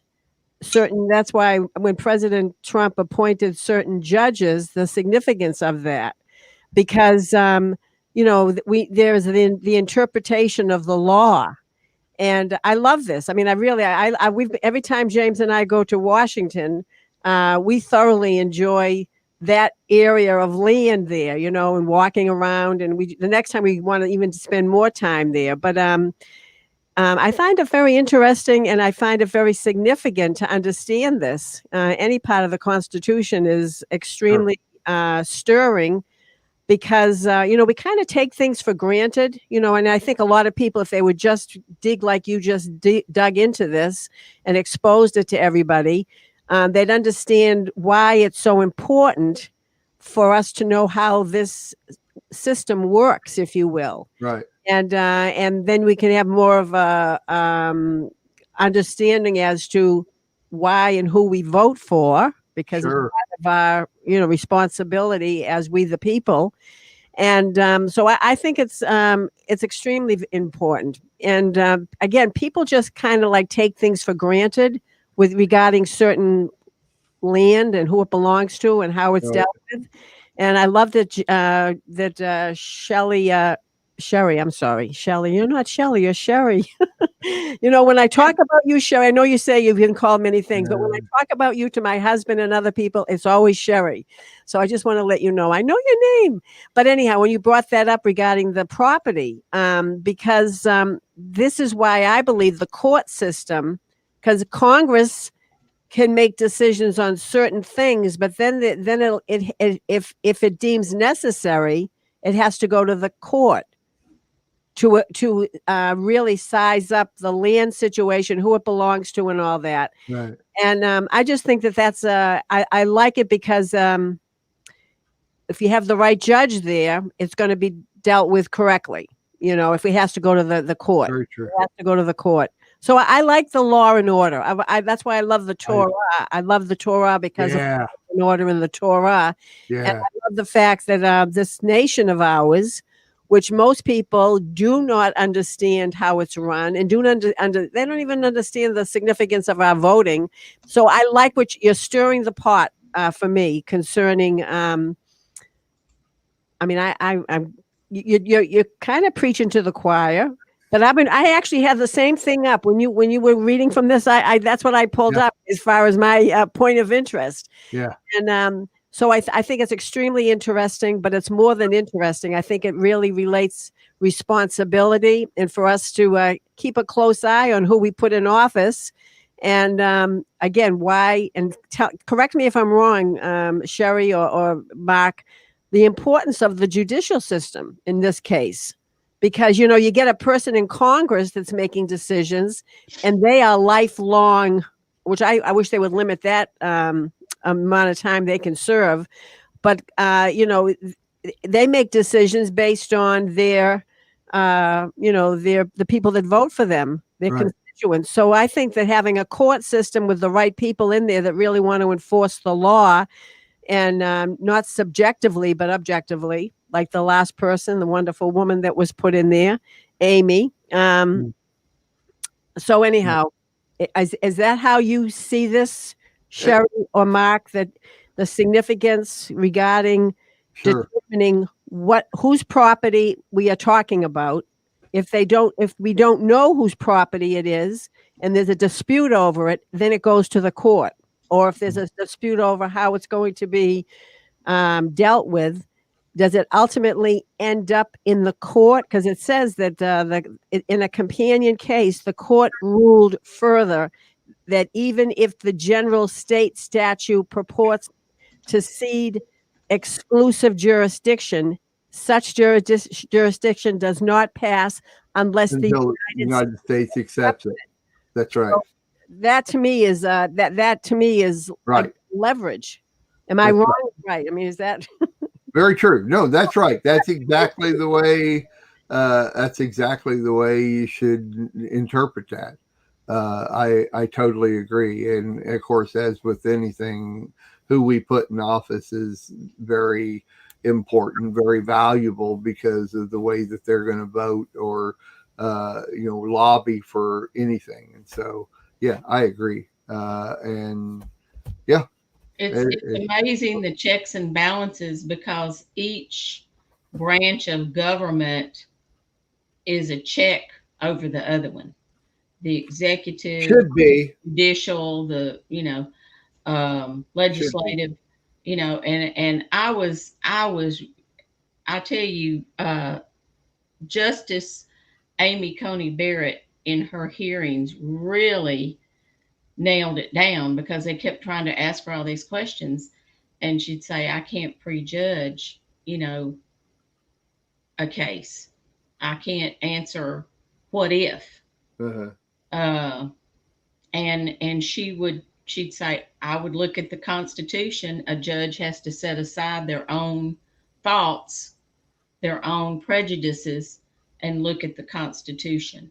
That's why when President Trump appointed certain judges, the significance of that, because there's the interpretation of the law. And I love this. I mean, we've every time James and I go to Washington, we thoroughly enjoy that area of land there, and walking around. And the next time we want to even spend more time there. But I find it very interesting, and I find it very significant to understand this. Any part of the Constitution is extremely stirring. Because, we kind of take things for granted, and I think a lot of people, if they would just dig like you just dug into this and exposed it to everybody, they'd understand why it's so important for us to know how this system works, if you will. Right. And then we can have more of a understanding as to why and who we vote for, because it's part of our, responsibility as we the people. And so I think it's extremely important. And again, people just kind of like take things for granted regarding certain land and who it belongs to and how it's dealt with. And I love that Sherry, I'm sorry, Shelley, you're not Shelley, you're Sherry. When I talk about you, Sherry, I know you say you've been called many things, but when I talk about you to my husband and other people, it's always Sherry. So I just want to let you know, I know your name. But anyhow, when you brought that up regarding the property, because this is why I believe the court system, because Congress can make decisions on certain things, but then if it deems necessary, it has to go to the court to really size up the land situation, who it belongs to, and all that. Right. And I just think that's I like it because if you have the right judge there, it's going to be dealt with correctly. If it has to go to the court, Very true. It has to go to the court. So I like the law and order. That's why I love the Torah. I love the Torah because of the order in the Torah. Yeah. And I love the fact that this nation of ours, which most people do not understand how it's run and they don't even understand the significance of our voting. So I like what you're stirring the pot for me concerning. You're kind of preaching to the choir. But I actually have the same thing up when you were reading from this. I that's what I pulled up as far as my point of interest. Yeah. And so I think it's extremely interesting, but it's more than interesting. I think it really relates responsibility, and for us to keep a close eye on who we put in office. And again, why? And correct me if I'm wrong, Sherry or Mark. The importance of the judicial system in this case. Because, you get a person in Congress that's making decisions and they are lifelong, which I wish they would limit that amount of time they can serve. But, they make decisions based on the people that vote for them, their constituents. So I think that having a court system with the right people in there that really want to enforce the law and not subjectively, but objectively, like the last person, the wonderful woman that was put in there, Amy. So anyhow, is that how you see this, Sherry or Mark, that the significance regarding determining whose property we are talking about? If we don't know whose property it is and there's a dispute over it, then it goes to the court. Or if there's a dispute over how it's going to be dealt with, does it ultimately end up in the court? Because it says that in a companion case, the court ruled further that even if the general state statute purports to cede exclusive jurisdiction, such jurisdiction does not pass unless the United States accepts it. That's right. that to me is that to me is Right. like leverage. Am I That's wrong? Right. I mean, is that Very true. No, that's right. That's exactly the way. That's exactly the way you should interpret that. I totally agree. And of course, as with anything, who we put in office is very important, very valuable because of the way that they're going to vote or lobby for anything. And so, yeah, I agree. And yeah, It's amazing the checks and balances because each branch of government is a check over the other one. The executive, should be. judicial, the legislative, and I tell you, Justice Amy Coney Barrett in her hearings really nailed it down because they kept trying to ask her all these questions, and she'd say, "I can't prejudge, a case. I can't answer what if." Uh-huh. And she'd say, "I would look at the Constitution. A judge has to set aside their own thoughts, their own prejudices, and look at the Constitution."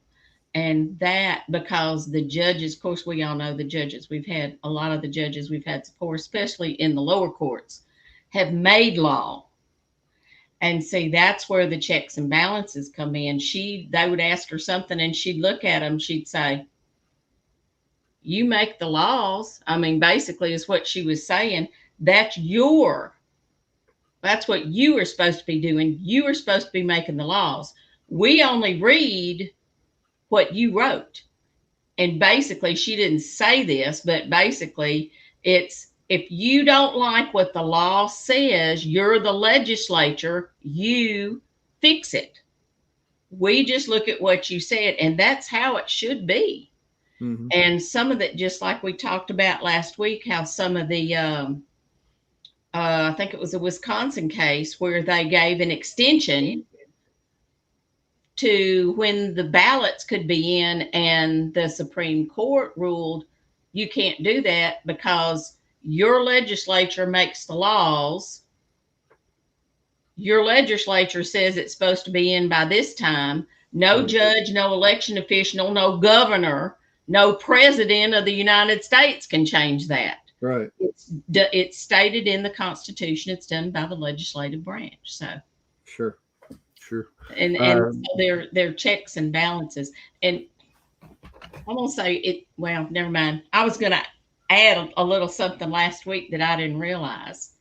And that, because the judges, of course, we all know the judges, we've had a lot of the judges we've had support, especially in the lower courts, have made law. And see, that's where the checks and balances come in. They would ask her something and she'd look at them, she'd say, "You make the laws." I mean, basically is what she was saying. That's what you are supposed to be doing. You are supposed to be making the laws. We only read what you wrote. And basically, she didn't say this, but basically it's, if you don't like what the law says, you're the legislature, you fix it. We just look at what you said, and that's how it should be. Mm-hmm. And some of that, just like we talked about last week, how some of the, I think it was a Wisconsin case where they gave an extension to when the ballots could be in, and the Supreme Court ruled you can't do that because your legislature makes the laws. Your legislature says it's supposed to be in by this time. No judge, no election official, no governor, no president of the United States can change that. Right. It's stated in the Constitution. It's done by the legislative branch. So sure. And so they're checks and balances. And I'm gonna say it. Well, never mind. I was gonna add a little something last week that I didn't realize,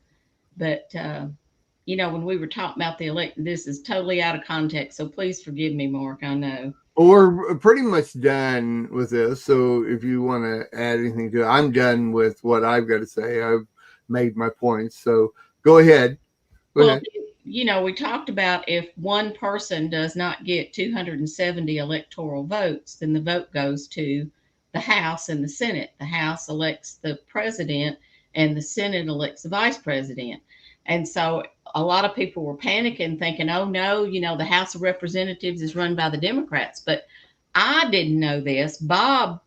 but when we were talking about the election, this is totally out of context. So please forgive me, Mark. I know. We're pretty much done with this. So if you want to add anything to it, I'm done with what I've got to say. I've made my points. So go ahead. Go ahead. We talked about if one person does not get 270 electoral votes, then the vote goes to the House and the Senate. The House elects the president and the Senate elects the vice president. And so a lot of people were panicking, thinking, oh no, the House of Representatives is run by the Democrats. But I didn't know this. Bob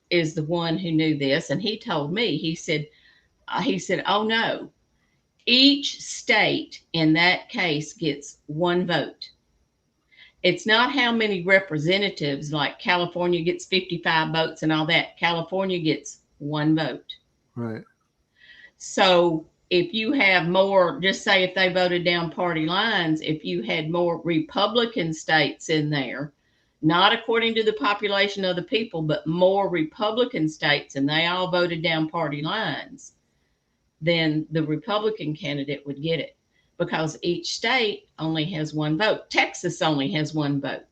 is the one who knew this. And he told me, he said, oh no. Each state in that case gets one vote. It's not how many representatives, like California gets 55 votes and all that. California gets one vote. Right. So if you have more, just say if they voted down party lines, if you had more Republican states in there, not according to the population of the people, but more Republican states, and they all voted down party lines, then the Republican candidate would get it because each state only has one vote. Texas only has one vote.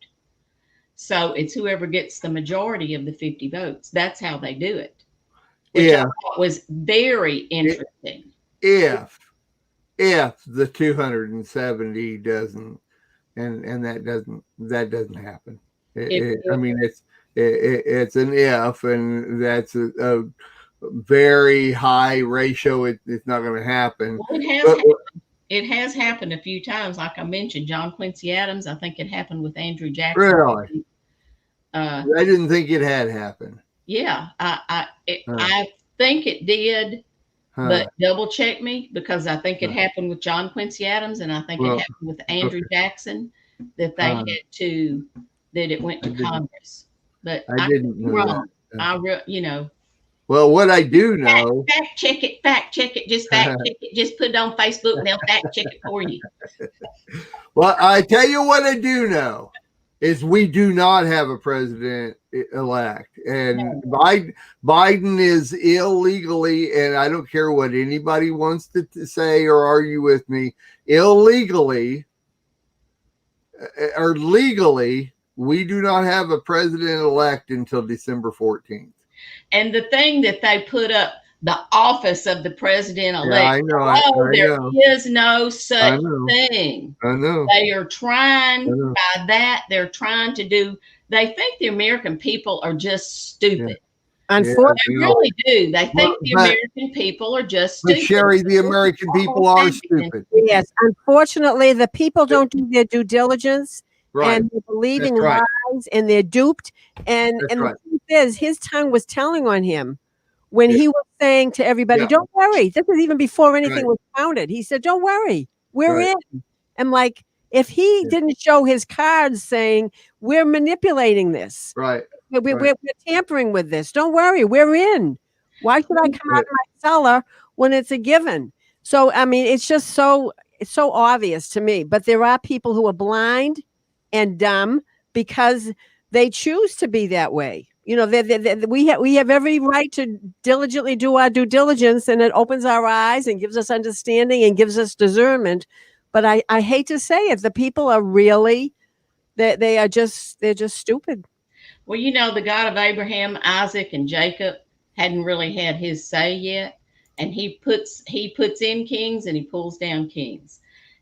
So it's whoever gets the majority of the 50 votes. That's how they do it. Which I thought was very interesting. If the 270 doesn't, and that doesn't happen. It's an if, and that's a very high ratio. It's not going to happen. Well, it has happened a few times. Like I mentioned, John Quincy Adams. I think it happened with Andrew Jackson. Really? I didn't think it had happened. Yeah, Huh. I think it did, Huh. but double check me, because I think it happened with John Quincy Adams, and I think it happened with Andrew Jackson, that they had to, that it went to Congress. But I didn't know wrong. that. You know, Well, what I do know, fact check it, just fact check it, just put it on Facebook and they'll fact check it for you. well, I tell you what I do know is we do not have a president elect, and Biden is illegally, and I don't care what anybody wants to say or argue with me, illegally or legally, we do not have a president elect until December 14th. And the thing that they put up, the office of the president elect. Yeah, I know. There is no such thing. I know. They are trying by that. They're trying to do. They think the American people are just stupid. Yeah. Unfortunately, they really do. They think the American people are just stupid. But Sherry, the American people are stupid. Yes, unfortunately, the people don't do their due diligence, Right. and they're believing lies, and they're duped. And the truth is, his tongue was telling on him when he was saying to everybody, "Don't worry." This was even before anything was founded. He said, "Don't worry, we're in." And like, if he didn't show his cards saying, "We're manipulating this," we're tampering with this. Don't worry, we're in. Why should I come out of my cellar when it's a given? So, I mean, it's just it's so obvious to me. But there are people who are blind and dumb because they choose to be that way. You know, we have every right to diligently do our due diligence, and it opens our eyes and gives us understanding and gives us discernment. But I hate to say it, the people are really, they're just stupid. Well, you know, the God of Abraham, Isaac, and Jacob hadn't really had his say yet, and he puts in kings and he pulls down kings,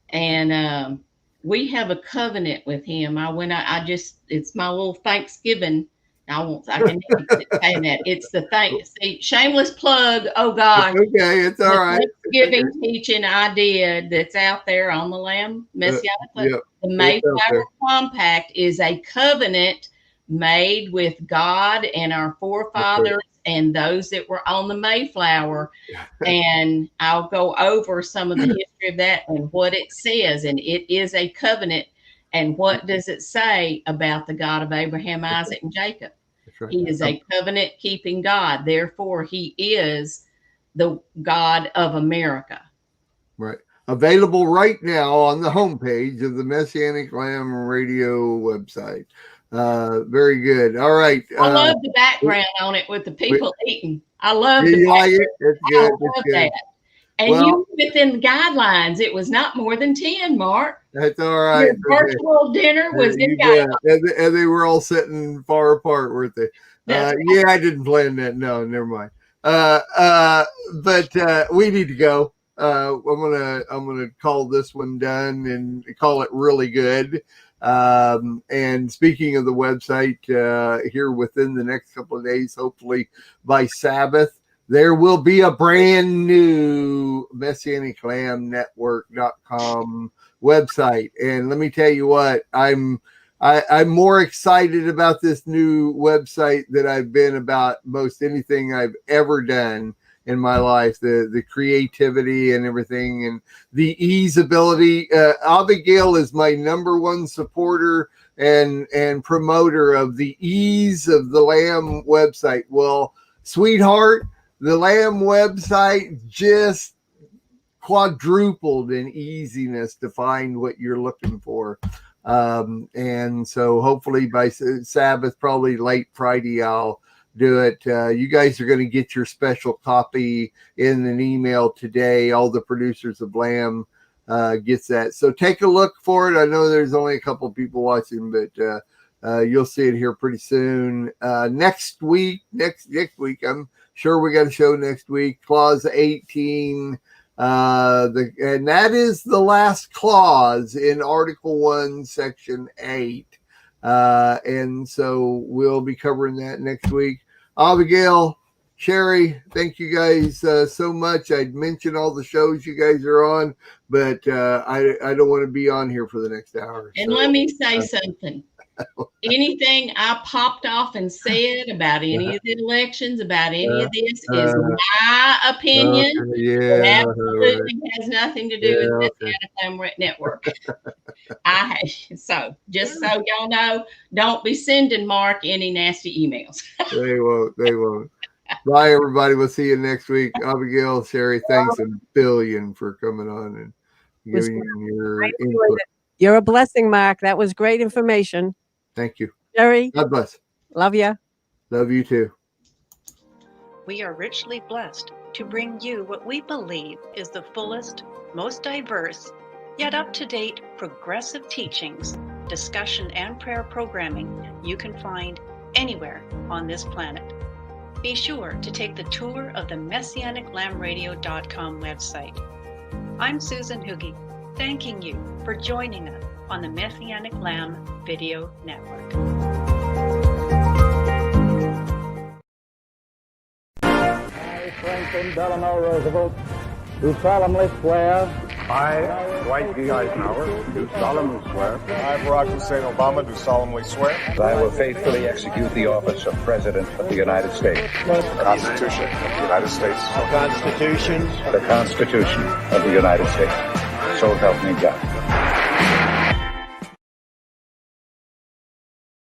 and we have a covenant with him. It's my little Thanksgiving. I can keep saying that. It's the see, shameless plug. Oh gosh. Okay, it's all right. Thanksgiving teaching I did that's out there on the Lamb Messianic. The Mayflower Compact is a covenant made with God and our forefathers and those that were on the Mayflower. And I'll go over some of the history of that and what it says. And it is a covenant. And what does it say about the God of Abraham, Isaac, and Jacob? He is a covenant keeping God. Therefore, he is the God of America. Right. Available right now on the homepage of the Messianic Lamb Radio website. Very good. All right. I love the background on it with the people eating. I love you like it? It's good. I love that. And you within the guidelines, it was not more than 10, Mark. That's all right. Your virtual dinner was in guidelines. And they were all sitting far apart, weren't they? I didn't plan that. No, never mind. But we need to go. I'm gonna call this one done and call it really good. And speaking of the website, here within the next couple of days, hopefully by Sabbath, there will be a brand new MessianicLambNetwork.com website. And let me tell you what, I'm more excited about this new website than I've been about most anything I've ever done in my life. The creativity and everything and the easeability. Abigail is my number one supporter and promoter of the ease of the Lamb website. Well, sweetheart, the Lamb website just quadrupled in easiness to find what you're looking for. And so hopefully by Sabbath, probably late Friday, I'll do it. You guys are going to get your special copy in an email today. All the producers of Lamb gets that. So take a look for it. I know there's only a couple of people watching, but you'll see it here pretty soon. Next week, I'm sure we got a show next week. Clause 18. And that is the last clause in Article 1, Section 8. And so we'll be covering that next week. Abigail, Sherry, thank you guys so much. I'd mention all the shows you guys are on, but I don't want to be on here for the next hour. And let me say something. anything I popped off and said about any of the elections, about any of this is my opinion. It absolutely has nothing to do with the Messianic Network. So just so y'all know, don't be sending Mark any nasty emails. They won't. Bye, everybody. We'll see you next week. Abigail, Sherry, thanks a billion for coming on and giving your input. You're a blessing, Mark. That was great information. Thank you. Sherry. God bless. Love you. Love you too. We are richly blessed to bring you what we believe is the fullest, most diverse, yet up-to-date progressive teachings, discussion, and prayer programming you can find anywhere on this planet. Be sure to take the tour of the MessianicLambRadio.com website. I'm Susan Hoogie, thanking you for joining us on the Messianic Lamb Video Network. I, Franklin Delano Roosevelt, do solemnly swear. I, Dwight D. Eisenhower, do solemnly swear. I, Barack Hussein Obama, do solemnly swear. That I will faithfully execute the office of President of the United States. The Constitution of the United States. The Constitution of the United States. So help me God.